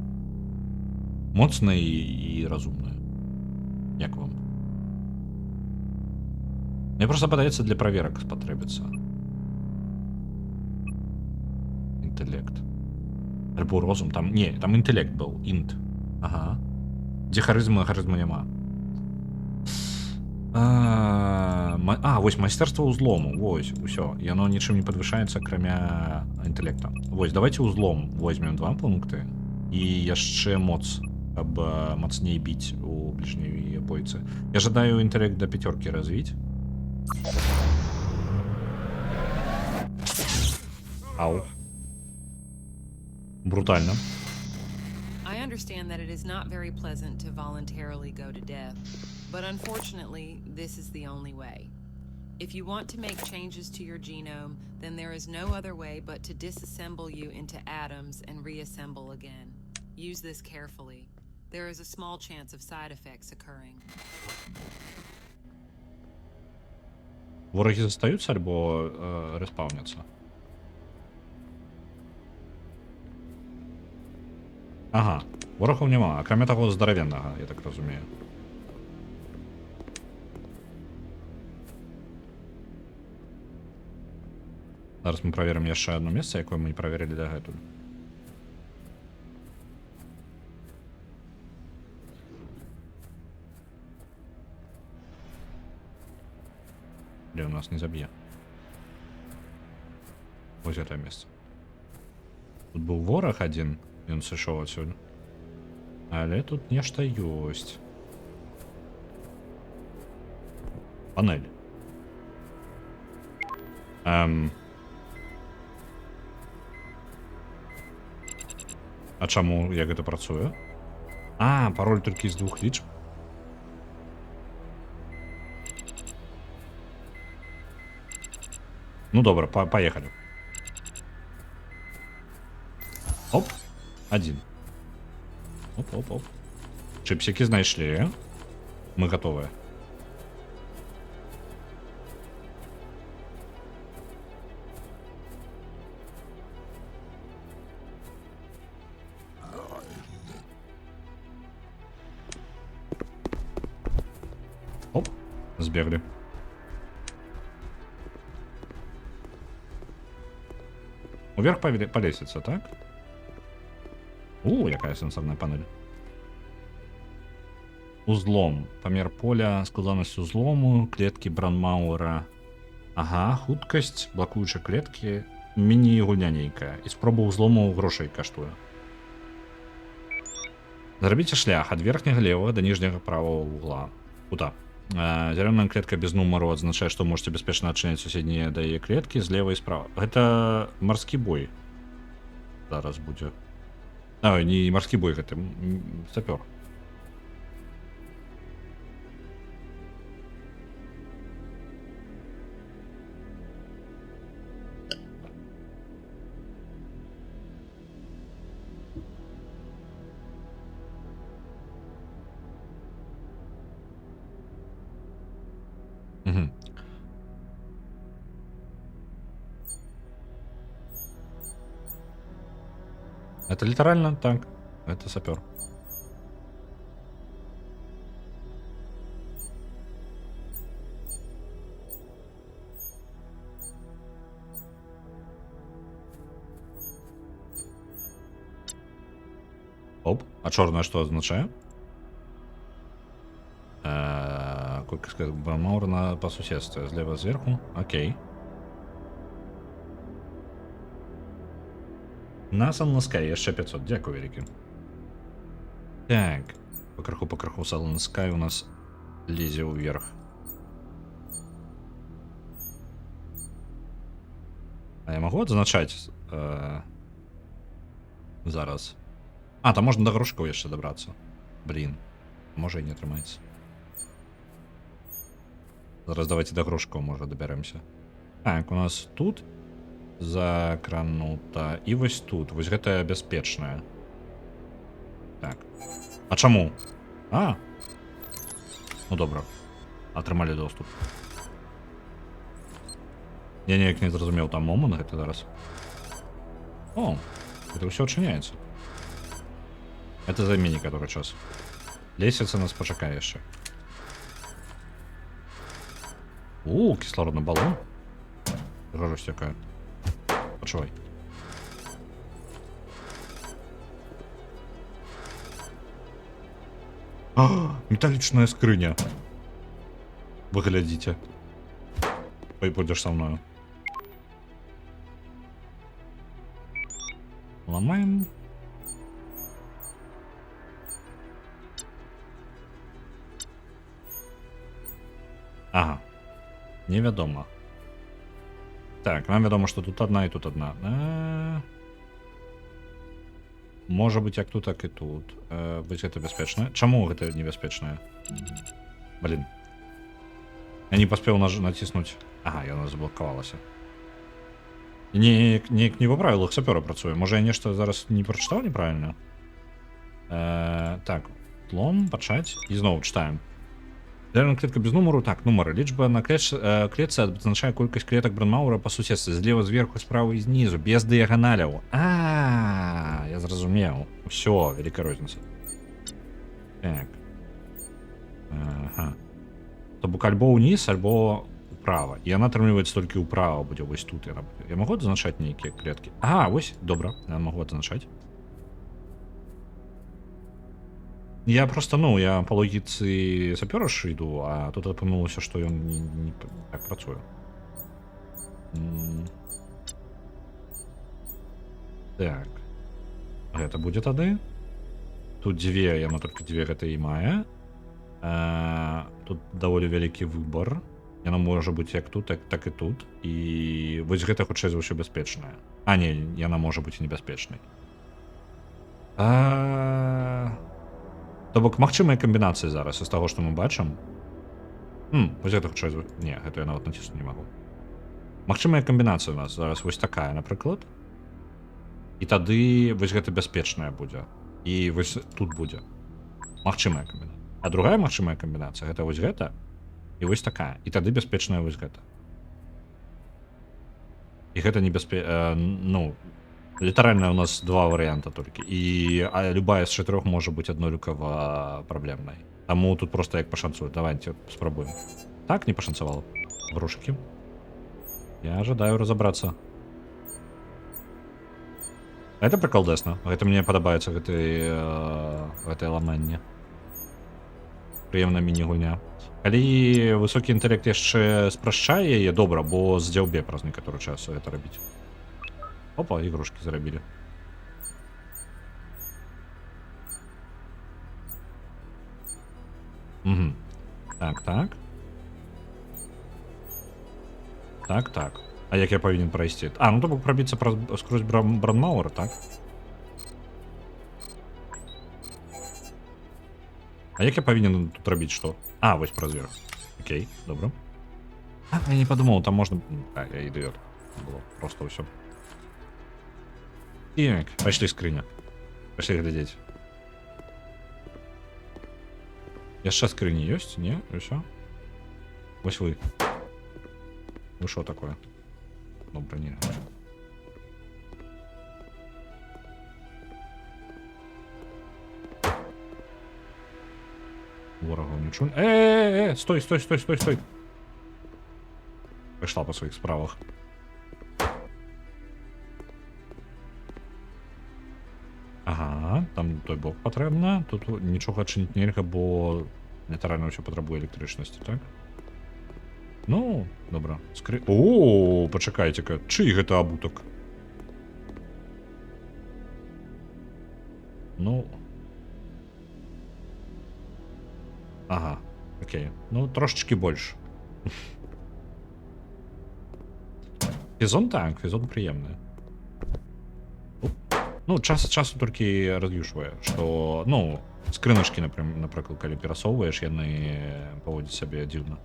Моцны і разумны. Як вам? Мне просто падаецца, для праверак спатрэбіцца. Інтэлект. Альбо розум. Там, не, там інтэлект быў. Інт. Ага. Дзе харызма няма. Вось майстэрства ўзлому. Вось, усё. Яно нічым не падвышаецца, акрамя інтэлекта. Вось, давайте ўзлом возьмем 2 пункты. І яшчэ моц, каб мацней біць у бліжняй бойцы. Я жадаю інтэлект да 5 развіць. Ау. Брутально. I understand that it is not very pleasant to voluntarily go to death, but unfortunately, this is the only way. If you want to make changes to your genome, then there is no other way but to disassemble you into atoms and reassemble again. Use this carefully. There is a small chance of side effects occurring. Вороги застаюцца альбо респаўняцца? Ага, ворогаў няма, акрамя таго здаравеннага, я так разумею. Зараз мы праверым яшчэ одно месца, якое мы не праверылі дагэтуль. Дзе у нас не заб'е. Вось гэтае месца. Тут быў вораг адзін, ён сышоў адсюль. Але тут нешта ёсць. Панель. А чаму як гэта працуе? Пароль толькі з 2 лічб. Ну добра, поехали. Оп, Один. Оп. Чипсики знайшли. Мы готовы. Оп, сбегли. Вверх по лестнице, так? Якая сенсорная панель. Узлом. Памер поля, складанасць узлому, клеткі Бранмауэра. Ага, хуткасць, блакуючыя клеткі, міні-гульня нейкая. І спроба узлому грошай каштуе. Зрабіце шлях ад верхняга левага да ніжняга правага угла. Кута. Зялёная клетка без нумару адзначае, што можете бяспечна адчыняць суседнія да яе клеткі злева і справа. Гэта марскі бой. Зараз будзе. Не марскі бой, гэта сапёр. Это литерально так. Это сапер. Оп. А чорное что означає? Колькість Бранмауэра по сусідству. Зліва зверху. Окей. Нас Sky, яшчэ 500. Дякую, вялікі. Так. По краху Sky у нас лезе ўверх. А я могу адзначаць зараз? Там можна до грошкаў яшчэ дабрацца. Блин. Можа і не атрымаецца. Зараз давайте до грошкаў, можа, дабяремся. Так, у нас тут закранута. І вось тут. Вось гэта бяспечная. Так. А чаму? Ну добра. Атрымалі доступ. Я неяк не зразумеў там момант гэта зараз. О, это ўсё адчыняецца. Это займе некаторы час. Лесвіца нас пачакае яшчэ. Кислородный баллон. Жажость якая. Почувай. Металличная скрыня. Вы глядите. Пойдешь со мною. Ломаем. Ага. Невядома. Так, нам вядома, што тут одна і тут одна. Можа быць як тут, так і тут. Быць гэта бяспечна. Чаму гэта небяспечнае? Блин. Я не паспеў націснуць. Ага, яна заблокавалася. Неяк не па правілах сапёра працуе. Можа я нешта зараз не прачытаў неправільна? Так, тлом, пачаць. І зноў чытаем. Зеленая клетка без нумару. Так, нумары. Лічба на клетцы адзначае колькасць клетак Бранмауэра па суседстве. Злева, зверху, справа і знізу. Без дыяганаляў. Я зразумеў. Усё, вялікая розніца. Так. Ага. То бок альбо ўніз, альбо ўправа. І яна атрымліваецца толькі ўправа будзе. Вось тут яна будзе. Я магу адзначаць нейкія клеткі? Вось, добра. Я магу адзначаць. Я просто, я по логіцы сапёра ж іду, а тут апынулася, што ён не так працуе. Так. Гэта будзе тады. Тут дзве, яна толькі дзве гэта і мае. Тут даволі вялікі выбар. Яна можа быць як тут, так і тут. І вось гэта хутчэй за ўсё бяспечная. Не, яна можа быць і небяспечнай. То бок магчымыя камбінацыі зараз з таго, што мы бачым. Вось гэта хутчэй... Не, гэта я нават націснуць не магу. Магчымая камбінацыя у нас зараз вось такая, напрыклад. І тады вось гэта бяспечная будзе. І вось тут будзе магчымая камбінацыя. А другая магчымая камбінацыя гэта вось гэта і вось такая. І тады бяспечная вось гэта. І гэта ну, літаральна у нас два варыянта толькі. І любая з 4 можа быць аднолькава праблемнай. Таму тут просто як пашанцуе. Давайте спрабуем. Так, не пашанцавала. Грушки. Я ожидаю разобраться. Это приколдесно. Это мне падабаецца гэтай ламанне. Прыемна міні-гульня. Калі высокі інтэлект яшчэ спрашчае яе, добра, бо здзяўбе праз некаторы час гэта рабіць. Опа, ігрушкі зарабілі. Угу. Так, так. Так. А як я павінен прайсці? А, ну то бок прабіцца скрозь Бранмауэр, так? А як я павінен тут рабіць што? А, вось праз верх. Окей, добра. А, я не падумаў, там можна... А, я ідыёт. Было просто ўсё. Так, пайшлі скрыня. Пайшлі глядзець. Яшчэ скрыні ёсць? Не? Усё? Вось вы. Вы шо такое? Добра, не. Ворогов не чую. Стой. Пайшла по своих справах. Ага, там той бок патрэбна. Тут нічога адчыніць нельга, бо літаральна ўсё патрабуе электрычнасці, так? Ну, добра. О, пачакайце-ка, чый гэта абутак? Ну... Ага, окей. Ну, трошечки больше. Фізон так, фізон прыемны. Ну, час ад часу толькі раз'юшвае, што, ну, скрыначкі, напрыклад, калі перасоўваеш, яны паводзяць сябе дзіўна.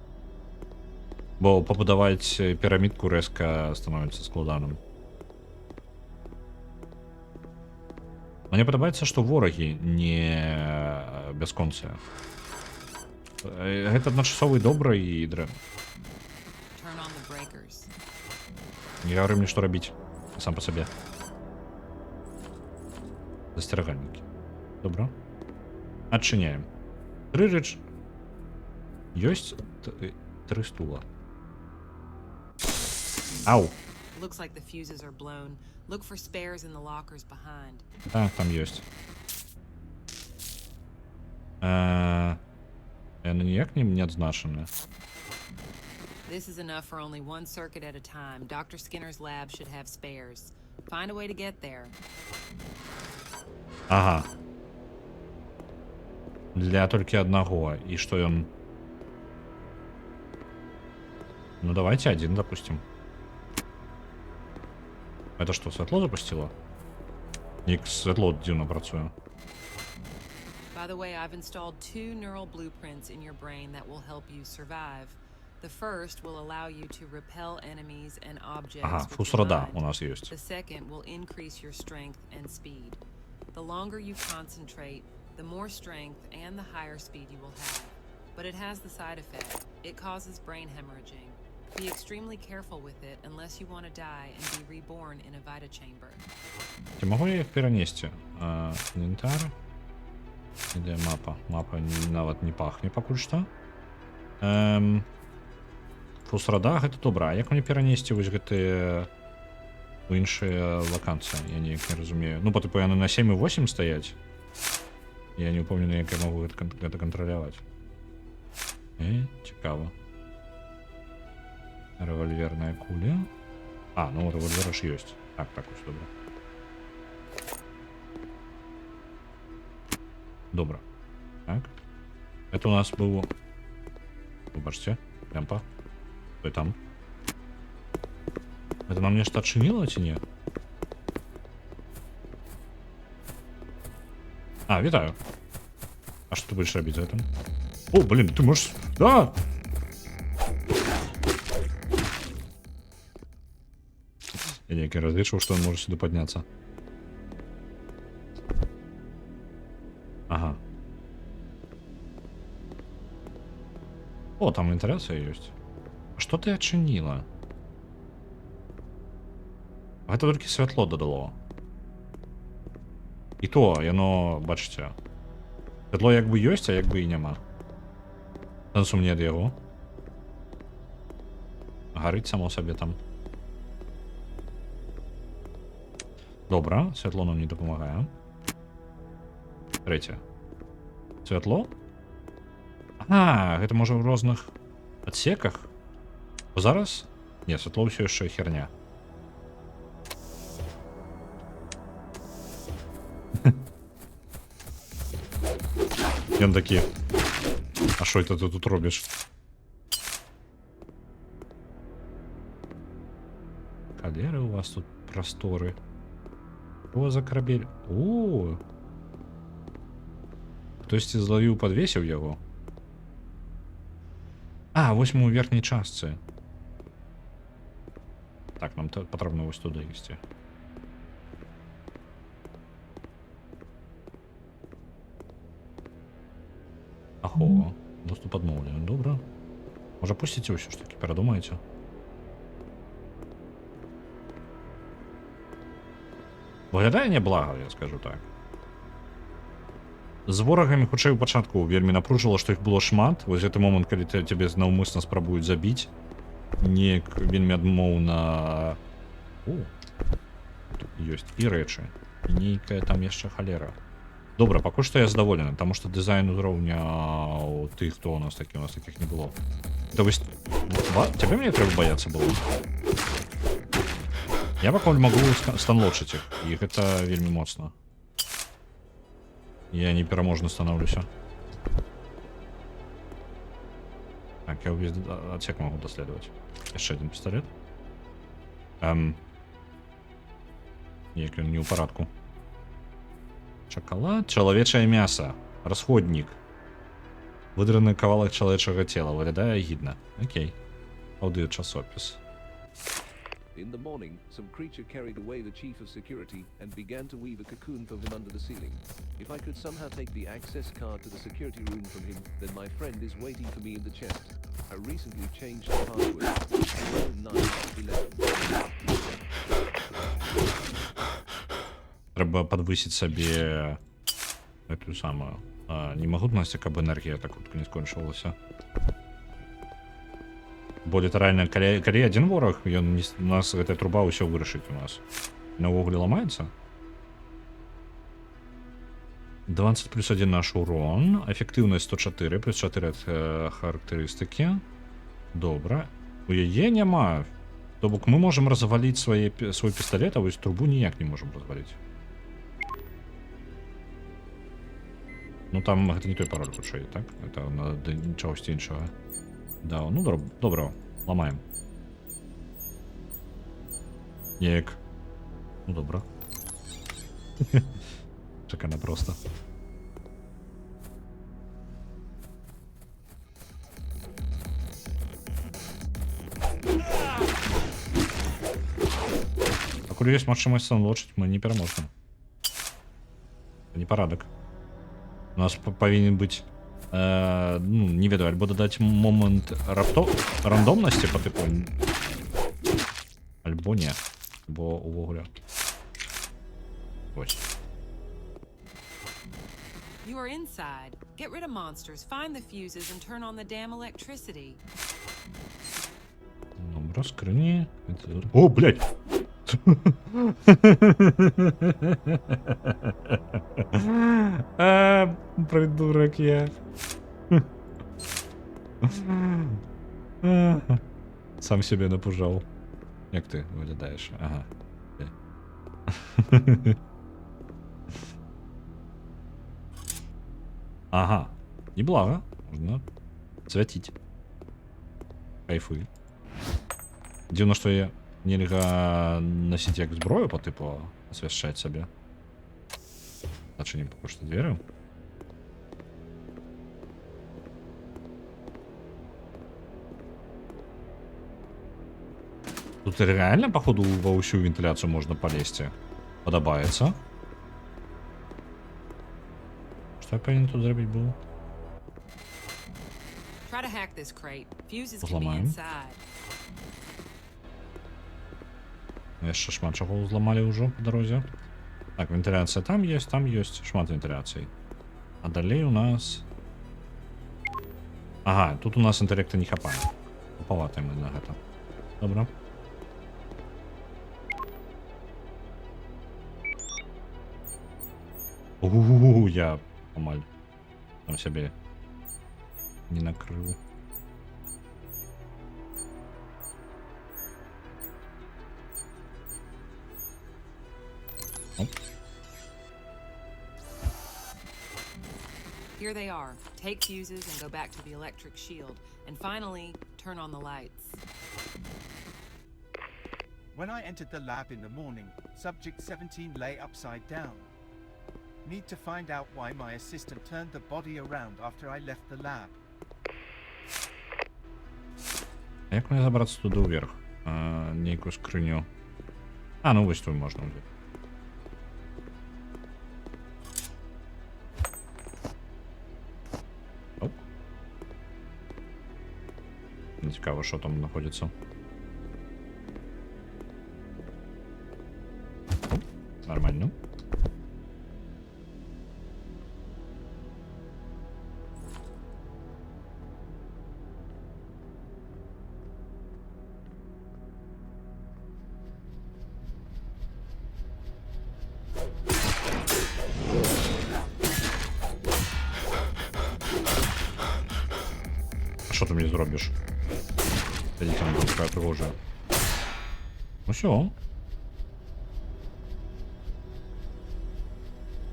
Бо пабудаваць пірамідку рэзка становіцца складаным. Мне падабаецца, што ворагі не бясконцыя. Гэта адначасова і добра і дрэнна. Не гавары мне, што рабіць сам па сабе. Засцерагальнікі. Добра. Адчыняем. 3 рэч. Ёсць 3 стула. Ау. Так, там ёсць. Яны ніяк не адзначаны. This is enough for only one circuit at a time. Dr. Skinner's lab should have spares. Find a way to get there. Ага. Для толькі аднаго. І што ён? Ну давайте один, допустим. Это что, святло запустило? Ник, святло дивно працуе. By the way, I've installed 2 neural blueprints in your brain that will help you survive. The first will allow you to repel enemies and objects. Ага, фусрада у нас есть. The second will increase your strength and speed. The longer you concentrate, the more strength and the higher speed you will have. But it has the side effect. It causes brain hemorrhaging. Be extremely careful with it unless you want to die and be reborn in a Vita chamber. Ці могу я їх перенести? Інвентар. Іде мапа. Мапа нават не пахне пакуль што. Фусрада, гэта добра. А як мне перенести вось гэтыя у іншыя лаканцыі? Я ніяк не разумею. Ну, типу, яны на 7 і 8 стаяць. Я не упомню, як я могу гэта кантраляваць. Цікава. Револьверная куля. А, ну револьвер аж ёсць. Так, ось добра. Добра. Так. Это у нас было... Выбачце, лямпа. Кто там? Это нам нешта адчыніло ці не? А, вітаю. А што ты будешь рабіць за гэтым? О, блин, ты можешь... Да! Я неяк разлічыў, што ён можа сюды падняцца. там вентиляцыя ёсць. А што ты адчыніла? Гэта толькі святло дадало. І то, яно, бачыце, святло як бы ёсць, а як бы і няма. Сэнсу мне ад яго. Гарыць само сабе там. Добра, святло нам не дапамагае. Трэцяе. Святло? А, гэта можа ў розных адсеках? Бо зараз? Не, святло ўсё яшчэ херня. Ён такі. А шо это ты тут робіш? Калеры у вас тут прасторы. О, за карабель. О! Хтосьці злавіў, падвесіў яго. А, вось мы ў верхняй частцы. Так, нам патрэбна вось туды ісці. Ахова. Доступ адмоўлены. Добра. Можа пусціце ўсё ж такі, перадумаеце? Выглядае няблага, я скажу так. З ворагамі хутчэй у пачатку вельмі напружыла, што іх было шмат. Вось гэты момант, калі цябе наўмысна спрабуюць забіць. Неяк вельмі адмоўна... О, ёсць і рэчы. І нейкая там яшчэ халера. Добра, пакуль што я задаволены, таму што дызайн узроўня у тых, хто у нас такіх не было. Это вось... Цябе мне трэба баяцца было? Я пакуль магу станлочыць іх, і гэта вельмі моцна. Я непераможна станаўлюся. Так, я ўвесь адсек магу даследаваць. Яшчэ адзін пісталет. Неяк ён не ў парадку. Шоколад, чалавечае мяса, расходнік. Выдраны кавалак чалавечага цела, выглядае агідна. Окей. Аўдыёчасопіс. In the morning, some creature carried away the chief of security and began to weave a cocoon for him under the ceiling. If I could somehow take the access card to the security room from him, then my friend is waiting for me in the chest. I recently changed the password. 911. Трэба падвысіць сабе гэтую самую немагутнасць, каб энергія так хутка не скончылася. Бо літаральна, калі адзін вораг, ён у нас гэтая труба ўсё вырашыць у нас. Наогуле ламаецца. 20 плюс 1 наш урон, эфектыўнасць 104, плюс 4 ад характарыстыкі. Добра. У яе няма. То бок мы можам разваліць свой пісталет, а вось трубу ніяк не можам разваліць. Ну там гэта не той пароль хутчэй, так? Это надо чагосьці іншага. Да, ну добра, ламаем. Неяк. Ну добра. Чакана проста. Пакуль ёсць магчымасць станлочыць, мы не пераможем. Не парадак. У нас павінен быць, ну, не ведаю, альбо дадаць момант рандомнасці по типу. Альбо не. Бо увогуле. Ось. You are inside. Get rid of monsters, find the fuses, and turn on the damn electricity. Добре, скрині. О, блядь! Придурок я. Сам себе напужав. Як ти виглядаєш? Ага. Ага. І благо. Можна святить. Кайфуй. Дивно, що я нельга носить як зброю по типу освящать себе. Зачиним поки що двері. Тут реально, походу, во всю вентиляцию можно полезть. Подобается. Что я повинен тут зробить был? Try to hack this crate. Fuses can be Зламаем. inside. Яшчэ шмат чаго зламалі ўжо по дарозе. Так, вентыляцыя там ёсць шмат вентыляцый. А далей у нас... Ага, тут у нас інтэллекта не хапае. Паватаем мы на гэта. Добра. Я амаль там сябе не накрыў. Оп. Here they are. Take fuses and go back to the electric shield. And finally, turn on the lights. When I entered the lab in the morning, Subject 17 lay upside down. Need to find out why my assistant turned the body around after I left the lab. А як мені забрацца туди ўверх? Нейкую скрыню. А, ну вось тут можна ўзяць. Оп. Не цікаво, що там знаходиться. Оп. Нормально. Що ти мені зробиш? Я дітям буду шукати вже. Ну все.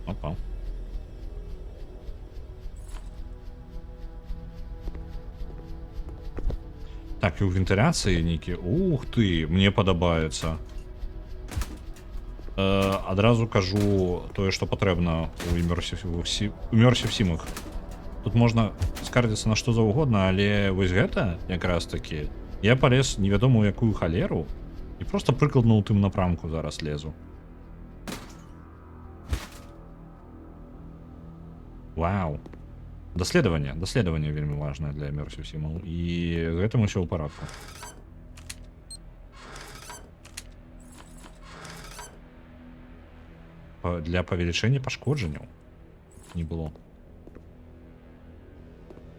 Опа. Так, і у вентиляції Нікі. Ух ти, мені подобається. Одразу кажу тое, що потрібно у Immersive Sim'ах. Тут можна скардзіцца на што заўгодна, але вось гэта якраз такі я палез невядома ў якую халеру і просто прыкладна ў тым напрамку зараз лезу. Вау. Даследаванне вельмі важнае для Immersive Sim'аў і з гэтым усё ў парадку. Для павелічэння пашкоджанняў не было.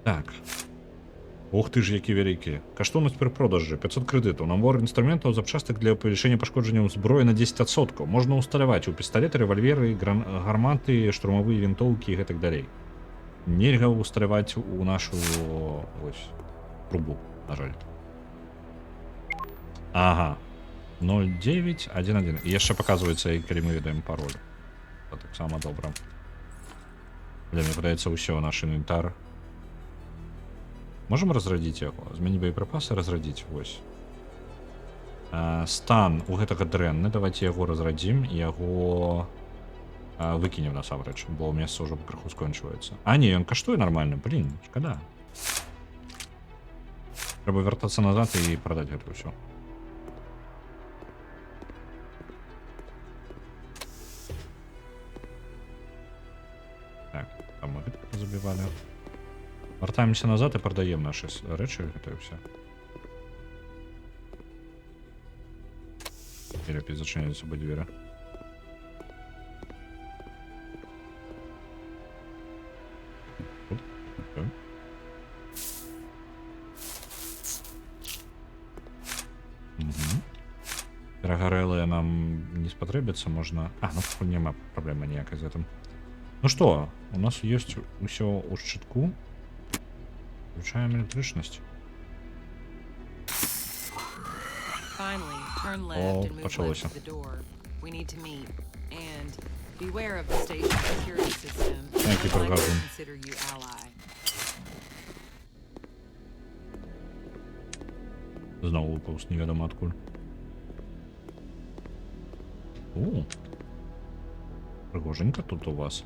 Так. Ух ты ж, які вялікі. Каштоўнасць пры продажы 500 крэдытаў. Набор інструментаў запчастак для павелічэння пашкоджанняў зброі на 10%. Можна ўсталяваць у пісталеты, рэвальверы, гарматы, штурмавыя вінтоўкі і гэтак далей. Нельга ўсталяваць у нашу ось трубу, на жаль. Ага. 0911. І яшчэ паказваецца, калі мы ведаем пароль. Это таксама добра. Мне падаецца ўсё наш інвентар. Можем разрадзіць яго? Змяні боепрыпасы, разрадзіць, вось. Стан у гэтага дрэнны, давайте яго разрадзім і яго выкінем насамрэч, бо месца ўжо крыху скончваецца. А не, ён каштуе нармальна, блин, шкада. Трэба вяртацца назад і прадаць гэта ўсё. Так, там мы гэта забівалі. Вартаемся назад і прадаем наши рэчы, гэта ўсё. І лепей зачыняць сабе дзверы. Перагарэлыя нам не спатрэбіцца, можна... А, ну няма праблемы ніякай з гэтым. Ну што, у нас ёсць усё ў шчытку. Включаем электричность. Finally, turn left and move left to the door. We need to meet. And beware of the station security system. Thank you for helping. Consider you ally. Знову випав невідомо откуль. О, пригоженько тут у вас.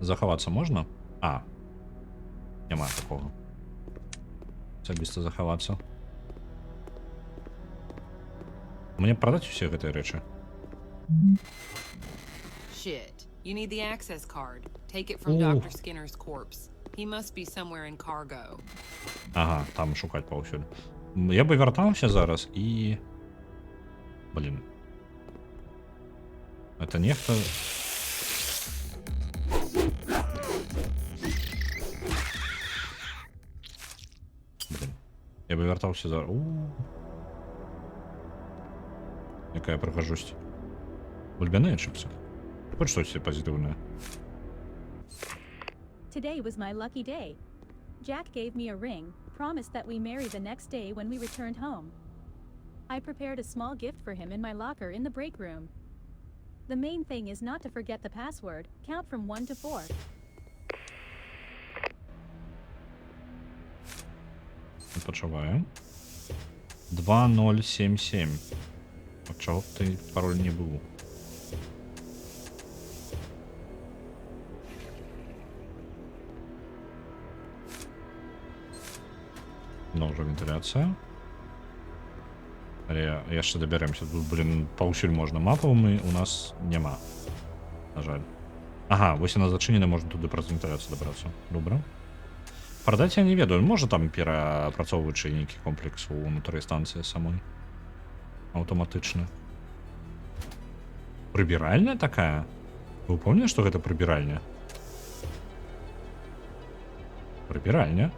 Заховатися можна? А. Немає такого. Особисто заховатися. Мені продати всі ці речі? Shit. You need the access card. Take it from Dr. Skinner's corpse. He must be somewhere in cargo. Ага, там шукать паўсюль. Я бы вяртаўся зараз і... Блин. Это нехта... Блин. Я бы вяртаўся зараз... Якая прыгажосць. Бульбяныя чыпсы. Хоць штосьці пазітыўнае. Today was my lucky day. Jack gave me a ring, promised that we marry the next day when we returned home. I prepared a small gift for him in my locker in the break room. The main thing is not to forget the password. Count from 1 to 4. Пачуваем. 2077. А чого б ти пароль не був? Новая вентиляция. Але яшчэ дабяремся. Тут, блин, паўсюль можна мапаў мы у нас няма. На жаль. Ага, вось яна зачынена, можна туды праз вентиляцию дабрацца. Добра. Прадаць я не ведаю, можа там перапрацоўваючы нейкі комплекс унутры станцыі самой. Аўтаматычна. Прыбіральня такая? Вы помните, што гэта прыбіральня? Прыбіральня?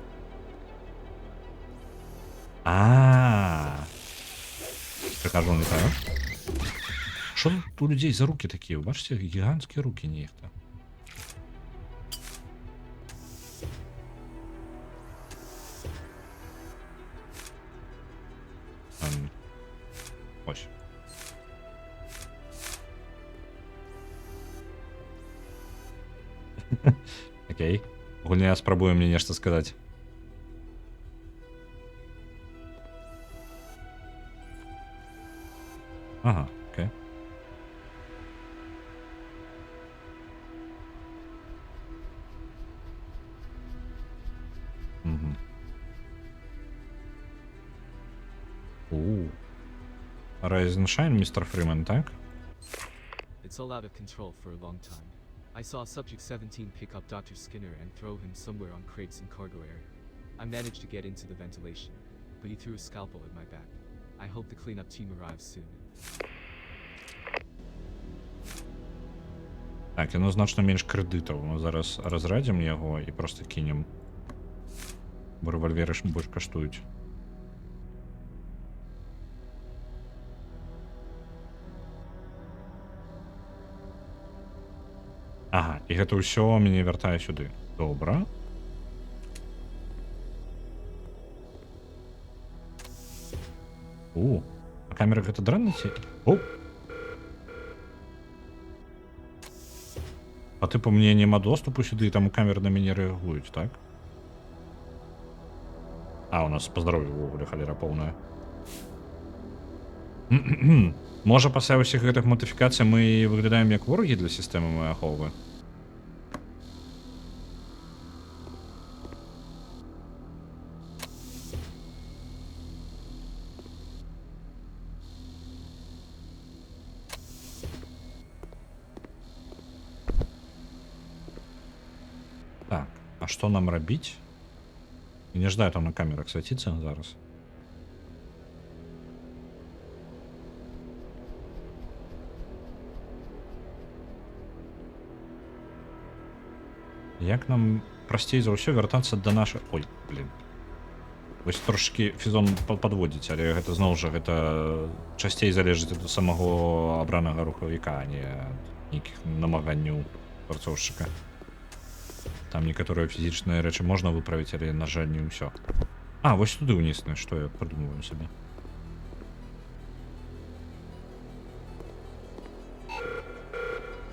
Прихожу, не знаю. Что тут у людей за руки такие? Вы бачите, гигантские руки нехто. Ось. Окей. Гульня спрабуе мне нешта сказаць. Ага, окей. Угу. Rise and shine, Mr. Freeman, так? It's all out of control for a long time. I saw Subject 17 pick up Dr. Skinner and throw him somewhere on crates in cargo area. I managed to get into the ventilation, but he threw a scalpel at my back. I hope the cleanup team arrives soon. Так, яно значна менш крэдытаў. Мы зараз разрадзім яго і просто кінем. Бо рэвальверы ж больш каштуюць. Ага, і гэта ўсё мяне вяртае сюды. Добра. А камера гэта дрэнна ці? А типу мне нема доступу сюды, і там камеры на мяне рэагуюць, так? А, у нас по здоров'ю ўвогуле халера поўная. Можа, пасля ўсіх гэтых модыфікацый мы выглядаем як ворагі для сістэмы моей аховы? Так, а што нам рабіць? Не ждаю там на камерах свяціцца зараз. Як нам прасцей за ўсё вяртацца да нашай... Ой, блин. Вось трошки фізон падводзіць, але гэта зноў жа гэта часцей залежыць ад самого абранага рухавіка, а не нейкіх намаганняў працоўшчыка. Там некаторыя фізічныя рэчы можна выправіць, але, на жаль, не ўсё. А, вось туды ўніз, што я прыдумываю сабе.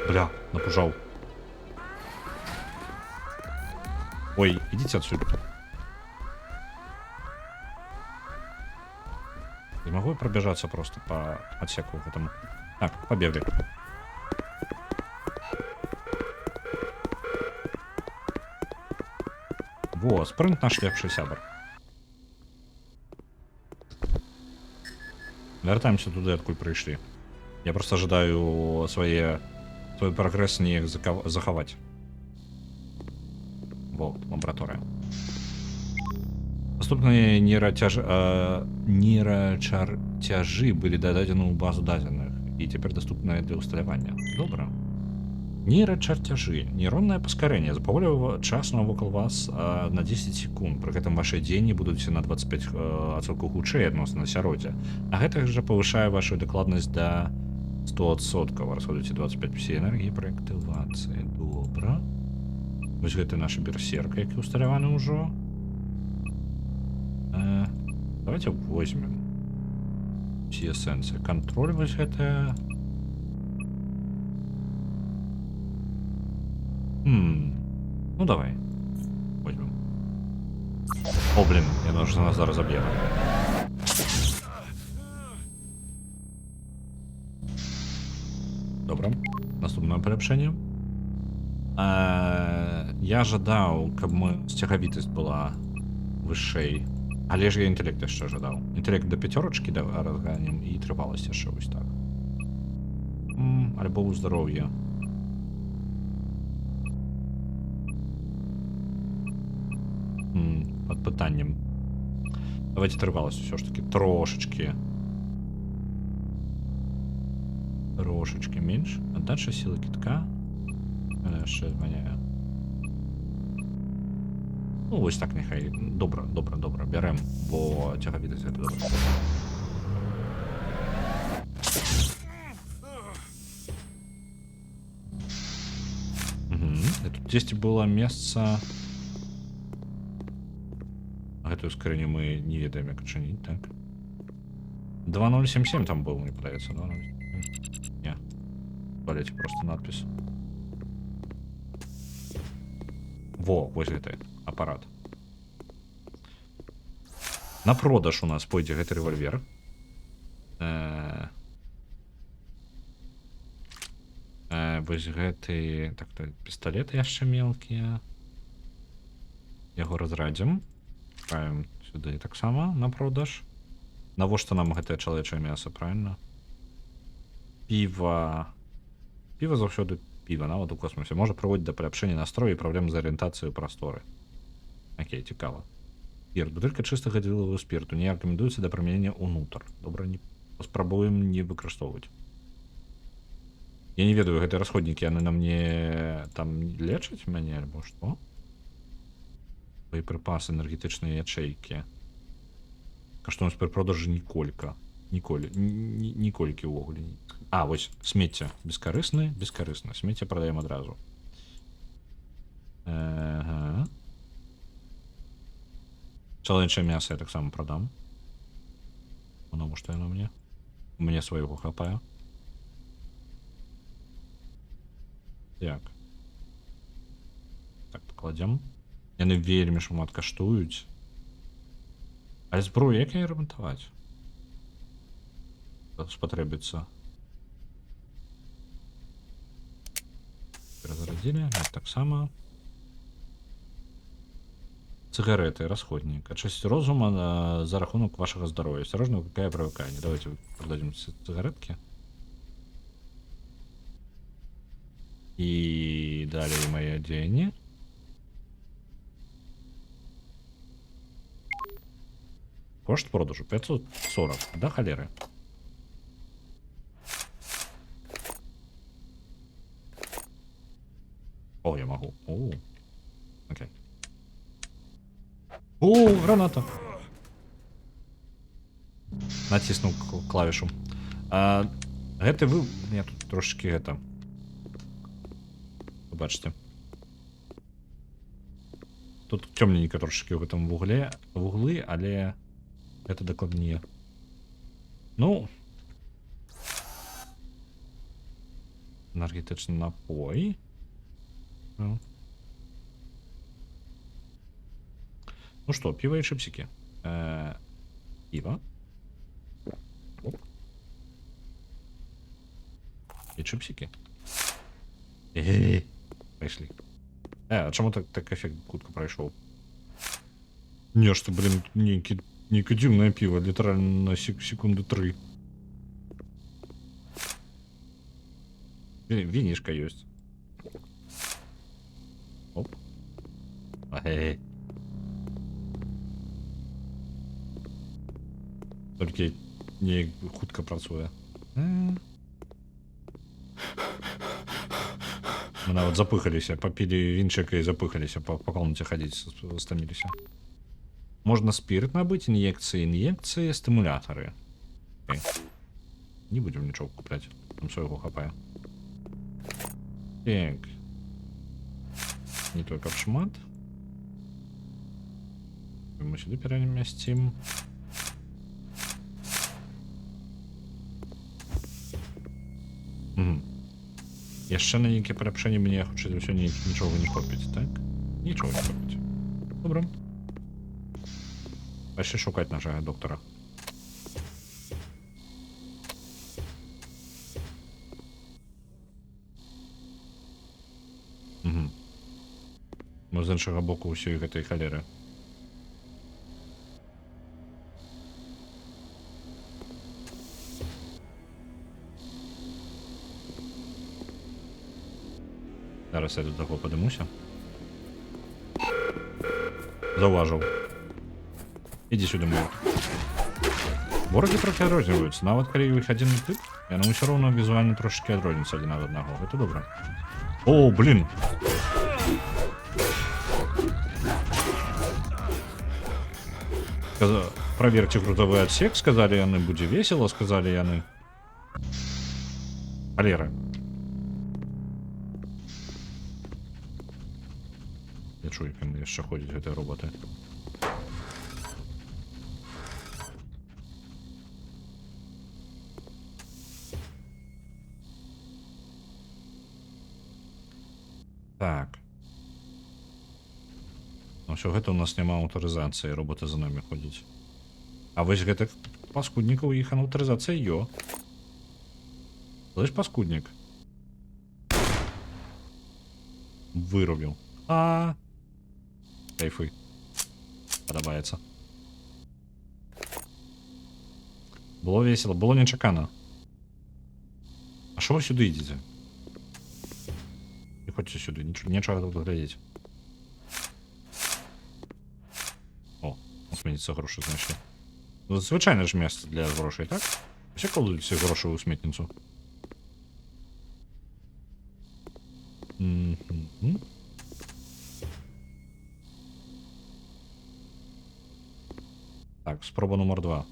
Бля, напужаў. Ой, идите отсюда. Не могу пробежаться просто по отсеку этому. Так, побегли. Во, спринт наш лепший сябр. Вертаемся туда, откуда пришли. Я просто ожидаю свой прогресс не их заховать. Вот, лабораторія. Наступныя нейрачарцяжы былі дададзены ў базу дадзеных і цяпер даступныя для ўсталявання. Добра. Нейрачарцяжы. Нейроннае паскарэнне запаволіла час навокал вас на 10 секунд. Пры гэтым вашыя дзеянні будуць на 25% хутчэй адносна асяроддзя. А гэта жа павышае вашу дакладнасць да 100%. Расходуеце 25 псі-энергіі пры актывацыі. Добра. Вось гэта наша берсерка, які ўсталяваны ўжо. Давайте возьмем все эссенции. Контроль вось гэта. Ну давай. Возьмем. О, блин, мне нужно нас зараз заб'є. Добра. Наступное паляпшэнне. Я жадаў, каб сцягавітасць была вышэй. Але ж я інтэлект яшчэ жадаў. Інтэлект да 5 да разганем і трываласць яшчэ вось так. Альбо ў здароўе. Пад пытаннем. Давайте трываласць ўсё ж таки трошачки менш. Аддача сілы кітка. Яшчэ змяняе. Ну, вось так няхай. Добра. Бярем, бо цягавітасць гэта добра. Тут дзесьці было месца. Гэтую скрыню мы не ведаем, як адчыніць, так? 2077 там быў, мне падаецца. 2077. Не. Валіце просто надпіс. Во, вось гэты апарат. На продаж у нас пойдзе гэты рэвальвер. Вось гэты... Так, пісталеты яшчэ мелкія. Яго разрадзім. Правім сюды таксама на продаж. Навошта нам гэтае чалавечае мяса, правильно? Піва заўсёды піва, нават у космосе. Можа прыводзіць да паляпшэння настрою і праблем з арыентацыяй прасторы. Окей, цікава. Спірт. Бутэлька чыстага дзелавага спірту не рэкамендуецца да прымянення ўнутр. Добра, паспрабуем не выкарыстоўваць. Я не ведаю, гэтыя расходнікі, яны на мне там лечаць мяне, альбо што? Боеприпасы, энергетычныя ячэйкі. Каштоўнасць пры продажы ніколькі ўвогуле. А, вось, смецце. Бескарысны. Смецце прадаем адразу. Чалавечае мяса я таксама прадам. Потому што яно мне. У мяне свайго хапае. Так. Так, пакладзем. Яны вельмі шмат каштуюць. А зброю як яе ремонтаваць? Спатрэбіцца. Перазарадзілі. Таксама. Цыгареты, расходнік. Ачысціць розума за рахунок вашага здароўя. Асцярожна, какая прывыканне. Давайте продадим цыгареткі. І далей мае дзеянні. Кошт продажу 540. Да халеры. О, я могу. О, окей. О, граната. Натиснув клавішу. Гэты вы... Я тут трошки гэта... Побачите. Тут цёмненько трошки в этом вуглы, але... Это докладнее. Ну... Энергетичный напой. Ну что, пиво и чипсики. Пиво. Оп. И чипсики. Пришли. А чему так эффект хутко пройшов? Не, что, блин, никотинное пиво, литерально на секунды 3. Винишка есть. Оп. Эй. Толькі неяк хутка працуе. Мы нават запыхаліся, папілі вінчыка і запыхаліся, па комнаце хадзіць, стаміліся. Можна спірт набыць, ін'екцыі, стымулятары. Окей. Не будзем нічого купляць, там свайго хапае. Так. Не той каб шмат. Мы сюды перамясцім. Яшчэ на нейкія парапшэнні мне хутчэй за ўсё нічога не копіць, так? Нічога не копіць. Добра. Пайшлі шукаць нашага доктара. Мы з іншага боку ўсёй гэтай халеры. Зараз я до таго падымуся. Заўважыў. Ідзі сюды, мой. Ворагі трохі адрозніваюцца. Нават калі іх адзін тып, яны ўсё роўна візуальна трошки адрозніваюцца адзін ад аднаго. Гэта добра. О, блин! Проверьте грузовой отсек, сказали яны, будзе весело, сказали яны. Алера. Я чую, як яны яшчэ ходзяць гэтыя роботы. Так. Ну ўсё гэта у нас няма аўтарызацыі, роботы за намі ходзяць. А вось гэтых паскуднікаў іх аўтарызацыя ё. Слышь, паскуднік. Вырубіў. Кайфуй. Падабаецца. Было весело, было нечакана. А што вы сюды ідзеце? Не ходзьце сюды, нечага тут глядзець. О, сметніца грошы знайшлі. Звычайне ж месца для грошай, так? Усе кладуць грошы ў сметніцу. Так, спроба номер 2.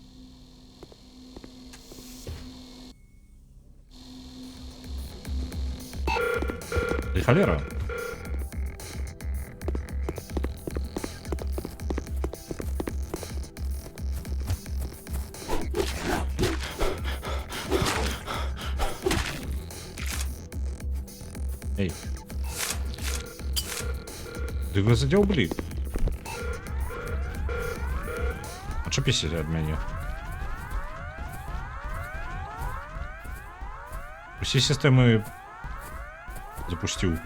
Ты холера? Эй. Ты его задел, блин. Отшипись от меня. Все системы запустил.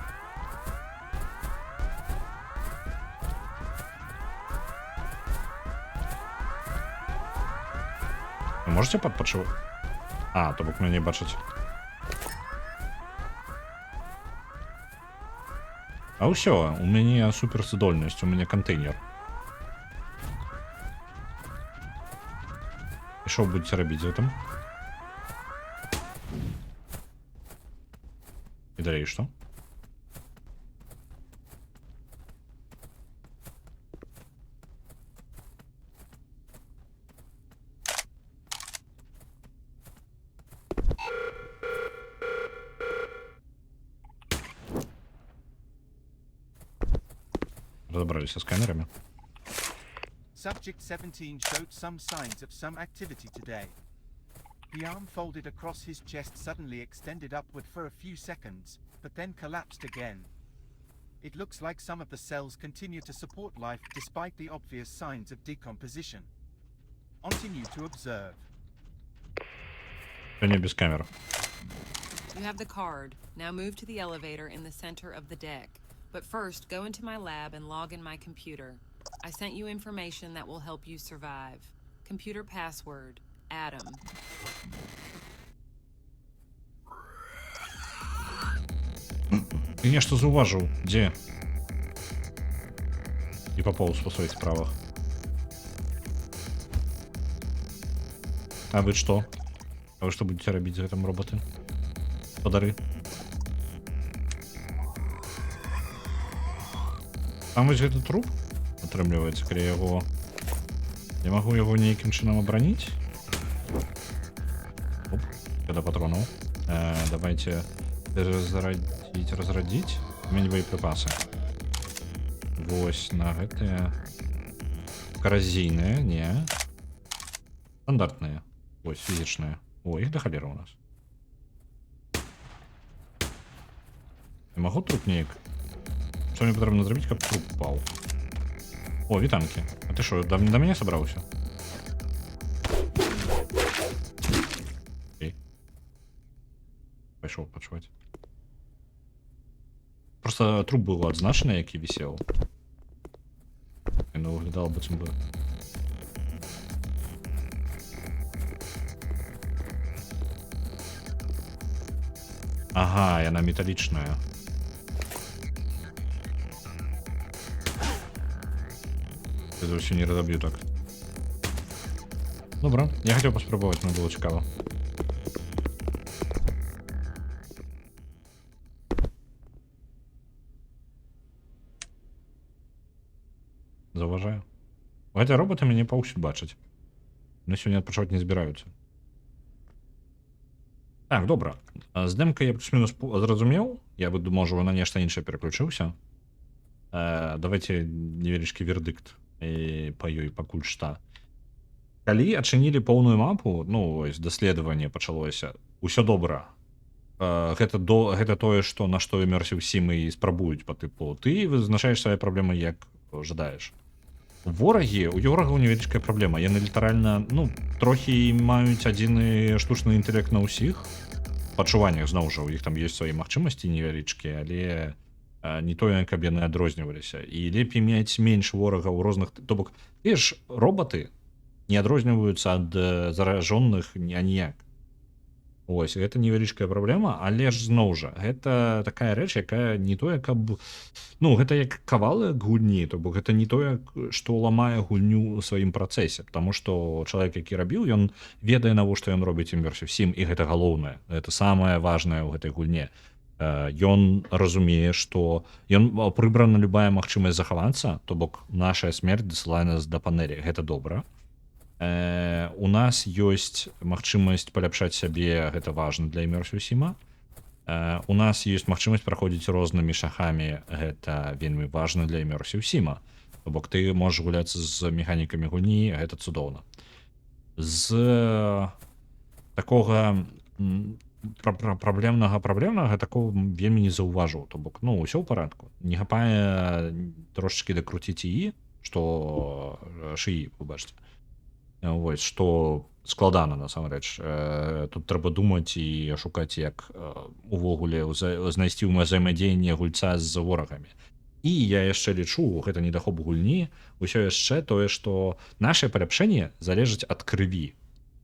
Вы можете подпочивать? А, то бок мне не бачить. А ўсё, у мяне суперздольнасць, у мяне кантэйнер. І што будзеце рабіць з гэтым? І далей што? Разобрались с камерами. Subject 17 showed some signs of some activity today. The arm folded across his chest suddenly extended upward for a few seconds, but then collapsed again. It looks like some of the cells continue to support life despite the obvious signs of decomposition. Continue to observe. Не без камер. You have the card. Now move to the elevator in the center of the deck. But first, go into my lab and log in my computer. I sent you information that will help you survive. Computer password, Adam. Ты нешта заўважыў. Дзе? и пополз по своих справах. А вы что? А вы что будете робить за этим роботы? Подары. Там вось этот труп атрымліваецца, калі яго... Я могу его нейкім чынам оборонить. Оп, когда патронов. Давайте разрадить. У меня боеприпасы. Вось на гэтые. Коррозийные, не. Стандартные. Вось, физичные. О, их до холера у нас. Я могу труп нейк? Что мне потрібно зробити, как труп пал? О, витанки. А ты что, до меня собрался? Окей. Пошел почувать. Просто труп был отзначенный, який висел. Ну, выглядал бы бы. Ага, и она металличная. Я вообще не разобью так. Добро. Я хотел попробовать, мне было цікаво. Заважаю. Хотя роботы мяне паўсюль бачаць. Но сёння адпачываць не збіраюцца. Так, добра. З дэмка я плюс-мінус зразумеў. Я бы, можа, на нешта іншае пераключыўся. Давайте невялічкі вердыкт па ёй пакуль што. Калі адчынілі поўную мапу, ну, вось, даследаванне пачалося, усё добра. Гэта тое, што на што Immersive Sim і спрабуюць па тыпу. Ты вызначаеш свае праблемы як жадаеш. Ворагі, у ворагаў невялічкая праблема. Яны літаральна, ну, трохі маюць адзіны штучны інтэлект на ўсіх пачуваннях, зноў жа, у іх там ёсць свае магчымасці невялічкія, але не тое, каб яны адрозніваліся. І лепей мець менш ворагаў у розных... То бок, тыя ж роботы не адрозніваюцца ад заражоных аніяк. Ось, гэта невялічкая праблема, але ж зноў жа, гэта такая рэч, якая не тое, каб... Ну, гэта як кавалы гульні, то бок гэта не тое, што ламае гульню ў сваім працэсе, таму што чалавек, які рабіў, ён ведае, навошта ён робіць Immersive Sim, і гэта галоўнае, гэта самае важнае ў гэтай гульне. Ён разумее, што ён прыбрана любая магчымасць захавацца, то бок нашая смерць дасылае нас да панелі, гэта добра. У нас ёсць магчымасць паляпшаць сябе, гэта важна для Immersive Sim. У нас ёсць магчымасць праходзіць рознымі шахамі, гэта вельмі важна для Immersive Sim. То бок ты можаш гуляцца з механікамі гульні, гэта цудоўна. З такога праблемнага такого вельмі не заўважыў. То бок, ну, ўсё ў парадку. Не хапае трошачкі дакруціць і, што шыі, выбачце. Вось, што складана насамрэч. Тут трэба думаць і шукаць, як увогуле знайсці ўзаемадзеянне гульца з ворагамі. І я яшчэ лічу, гэта недахоп гульні, усё яшчэ тое, што нашае паляпшэнне залежыць ад крыві.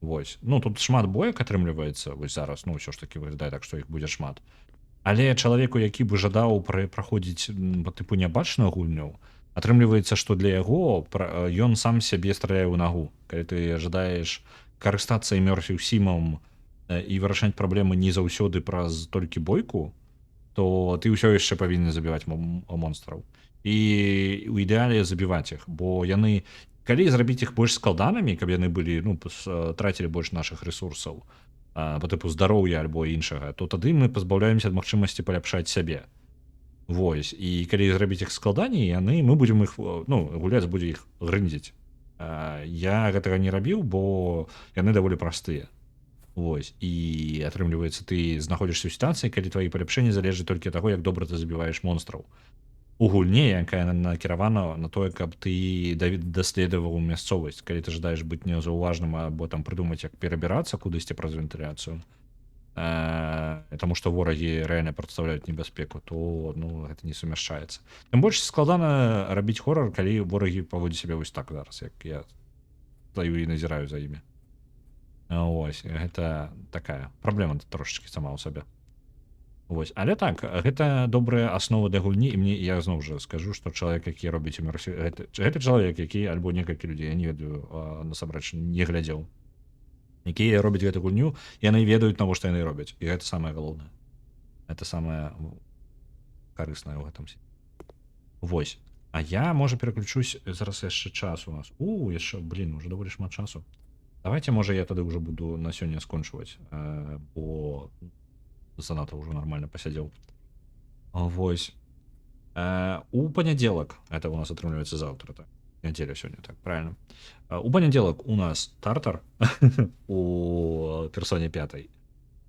Вось. Ну, тут шмат боек атрымліваецца, вось зараз, ну, ўсё ж такі выглядае так, што іх будзе шмат. Але чалавеку, які бы жадаў праходзіць па тыпу нябачную гульню, атрымліваецца, што для яго ён сам сябе страляе ў нагу. Калі ты жадаеш карыстацца Immersive Sim і вырашаць праблемы не заўсёды праз толькі бойку, то ты ўсё яшчэ павінен забіваць монстраў. І ў ідэале забіваць іх, бо яны, калі зрабіць іх больш складанымі, каб яны былі, ну, трацілі больш нашых ресурсаў, па тыпу здароўя альбо іншага, то тады мы пазбаўляемся ад магчымасці паляпшаць сябе. Вось, і калі зрабіць іх складаней, мы будзем іх, ну, гуляць будзе іх грындзіць. Я гэтага не рабіў, бо яны даволі простыя. Вось, і атрымліваецца, ты знаходзішся ў сітуацыі, калі твои паляпшэнні залежаць толькі ад таго, як добра ты забіваеш монстраў. У гульне, якая накіравана на тое, каб ты даследаваў мясцовасць, калі ты жадаеш быць незаўважным або там прыдумаць, як перабірацца кудысьці праз вентыляцыю. Таму што ворагі рэальна прадстаўляюць небяспеку, то, ну, гэта не сумяшчаецца. Тым больш складана рабіць хорар, калі ворагі паводзяць сябе вось так зараз, як я стаю і назіраю за імі. Ось, гэта такая праблема трошачкі сама ў сабе. Вось, але так, гэта добрая аснова для гульні, і я зноў жа скажу, што чалавек, які робіць гэты чалавек, які альбо некалькі людзей, я не ведаю, насамрэч не глядзеў, якія робяць гэту гульню, яны ведаюць, навошта яны робяць, і гэта самае галоўнае. Это самае карыснае ў гэтым. Вось. А я, можа, пераключусь, зараз яшчэ час у нас. Яшчэ, уже даволі шмат часу. Давайте, можа, я тады ўжо буду на сёння скончваць, бо занадта ўжо нормально пасядзеў. Вось. У панядзелак, это у нас атрымліваецца заўтра, так. Нядзеля сёння, так, правильно. У панядзелак у нас Тартар у персоне 5.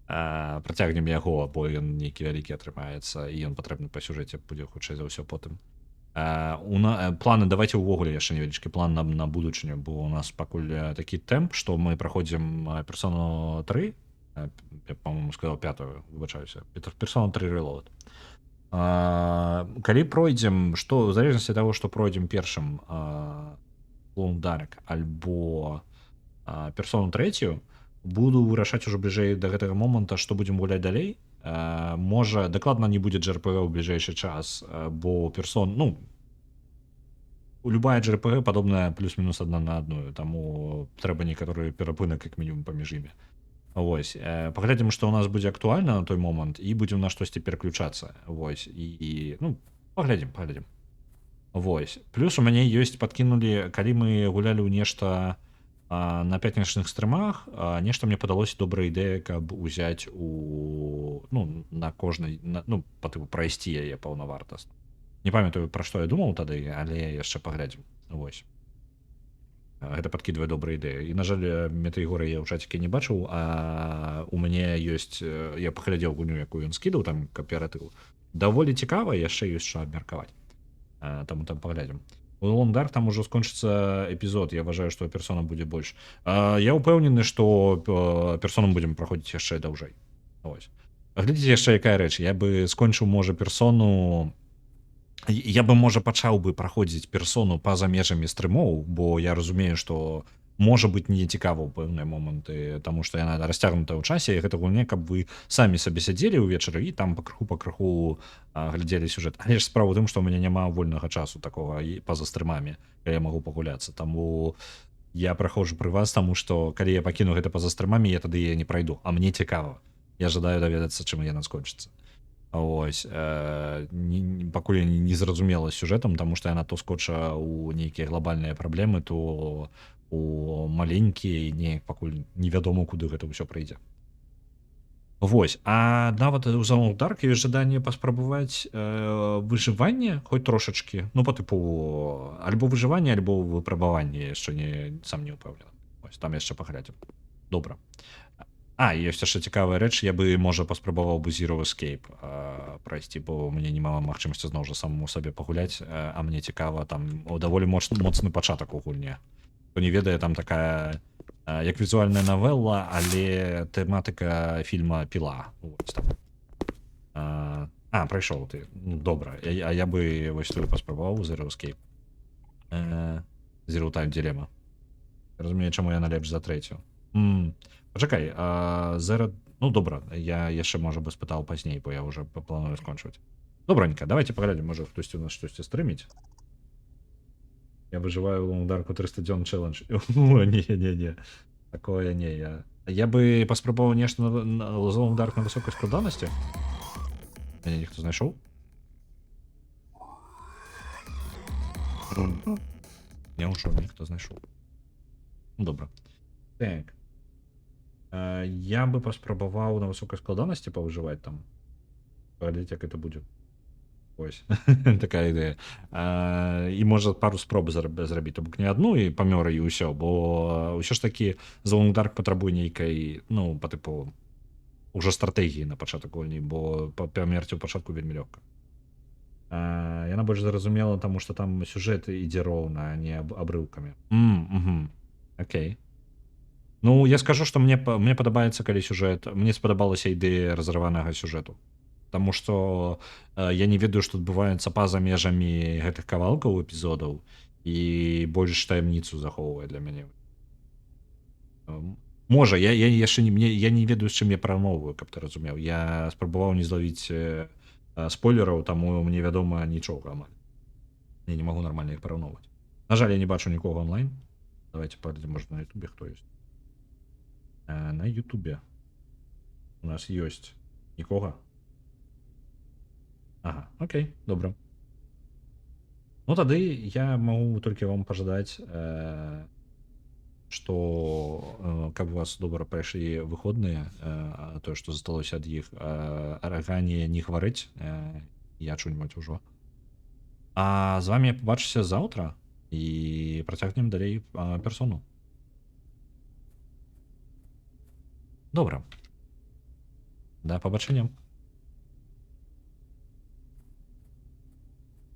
Працягнем яго, бо ён нейкі вялікі атрымаецца, і ён патрэбны па сюжэце будзе хутчэй за ўсё потым. Планы, давайте увогуле яшчэ невялічкі план на будучыню, бо у нас пакуль такі тэмп, што мы праходзім персону 3, я, по-моему, сказал 5-ю, выбачаюся, персона 3 Reload. Калі пройдзем, што, в залежнасці ад таго, што пройдзем першым Lone Dark альбо персону 3, буду вырашаць ужо бліжэй да гэтага моманта, што будзем гуляць далей. Можа, дакладна не будзе JRPG ў бліжэйшы час, бо персон, любая JRPG падобная плюс-мінус адна на адную, таму трэба некаторы перапынак як мінімум паміж імі. Вось, паглядзім, што ў нас будзе актуальна на той момант, і будзем на штосьці пераключацца. Вось, і паглядзім. Вось. Плюс у мяне ёсць, падкінулі, калі мы гулялі ў нешта на пятнічных стрымах, нешта мне падалося добрая ідэя, каб узяць на кожнай, па тыпу прайсці яе паўнавартасна. Не памятаю, пра што я думаў тады, але яшчэ паглядзім. Вось. Гэта падкідвае добрая ідэя. І, на жаль, Метаігора я ў чаціке не бачыў, а у мяне ёсць, я паглядзеў гульню, якую ён скідаў, там кааператыў. Даволі цікава, яшчэ ёсць што абмеркаваць. Таму там паглядзім. У Lone Dark там ужо скончыцца эпізод, я вважаю, што персона будзе больш. Я ўпэўнены, што персону будзем праходзіць яшчэ даўжэй. Глядзіце яшчэ якая рэч, я бы скончыў, можа, персону, я бы, можа, пачаў бы праходзіць персону па-за межамі стрымоў, бо я разумею, што можа быць не цікава ў пэўныя моманты, таму што яна расцягнутая ў часе, і гэта гульня, каб вы самі сабе сядзелі ўвечары і там пакрыху глядзелі сюжэт. Але ж справа ў тым, што ў мяне няма вольнага часу такога па-за стрымамі, калі я магу пагуляцца. Таму я праходжу пры вас, таму што калі я пакіну гэта па-за стрымамі, я тады не прайду, а мне цікава. Я жадаю даведацца, чым яна скончыцца. Ось, пакуль не зразумела сюжэтам, таму што яна то скоча ў нейкія глобальныя праблемы, то у маленькія, неяк пакуль невядома, куды гэта ўсё прыйдзе. Вось, а нават у Lone Dark ёсць жаданне паспрабаваць выжыванне, хоць трошачкі, па тыпу альбо выжыванне, альбо выпрабаванне, яшчэ сам не ўпэўнены. Вось, там яшчэ паглядзім. Добра. Ёсць яшчэ цікавая рэч, я бы, можа, паспрабаваў бы Zero Escape прайсці, бо мне не мала магчымасці зноў жа самому сабе пагуляць, а мне цікава, там даволі моцны пачатак у гульне. Хто не ведае, там такая, як візуальная навелла, але тэматыка фільма «Піла». Прайшоў ты. Добра. А я бы вось тут паспрабаваў Zero Escape. Zero Time Dilemma. Разумею, чаму яна лепш за 3. Пачакай, Zero... добра, я яшчэ, можа бы, спытаў пазней, бо я ўжо планую скончваць. Добранька, давайте паглядзім, можа, хтосьці у нас штосьці стрыміць. Я выжываю ў Lone Dark 300 дзён челендж. Не. Такое не. Я бы паспрабаваў нешта на Lone Dark на высокай складанасці. Мяне ніхто знайшоў? Няўжо ніхто знайшоў. Добра. Так. Я бы паспрабаваў на высокай складанасці павыжываць там. Паглядзець, як гэта будзе. Ось, такая ідэя. І можа пару спроб зрабіць, то бок не адну і памёр і ўсё, бо ўсё ж такі Lone Dark патрабуе нейкай, па тыпу ўжо стратэгіі на пачатак гульні, бо памерці ў пачатку вельмі лёгка. Яна больш зразумела, таму што там сюжэт ідзе роўна, а не абрыўкамі. Окей. Я скажу, што мне падабаецца, калі сюжэт, мне спадабалася ідэя разрыванага сюжэту. Таму што я не ведаю, што адбываецца па-за межамі гэтых кавалкаў эпізодаў і больш таямніцу захоўвае для мяне. Можа, я яшчэ не мне я не ведаю, з чым я параўноўваю, каб ты разумеў. Я спрабаваў не злавіць спойлераў, таму мне вядома нічога амаль. Я не магу нармальна іх параўноўваць. На жаль, я не бачу нікога онлайн. Давайте паглядзім, можа, на ютубе хто ёсць. На ютубе у нас ёсць нікога. Ага, окей, добра. Ну тады я магу толькі вам пажадаць, што каб у вас добра прайшлі выходныя, тое, што засталося ад іх, арагане не хварэць, я чую-небудзь ужо. А з вами побачуся заўтра і працягнем далей персону. Добра. Да пабачэння.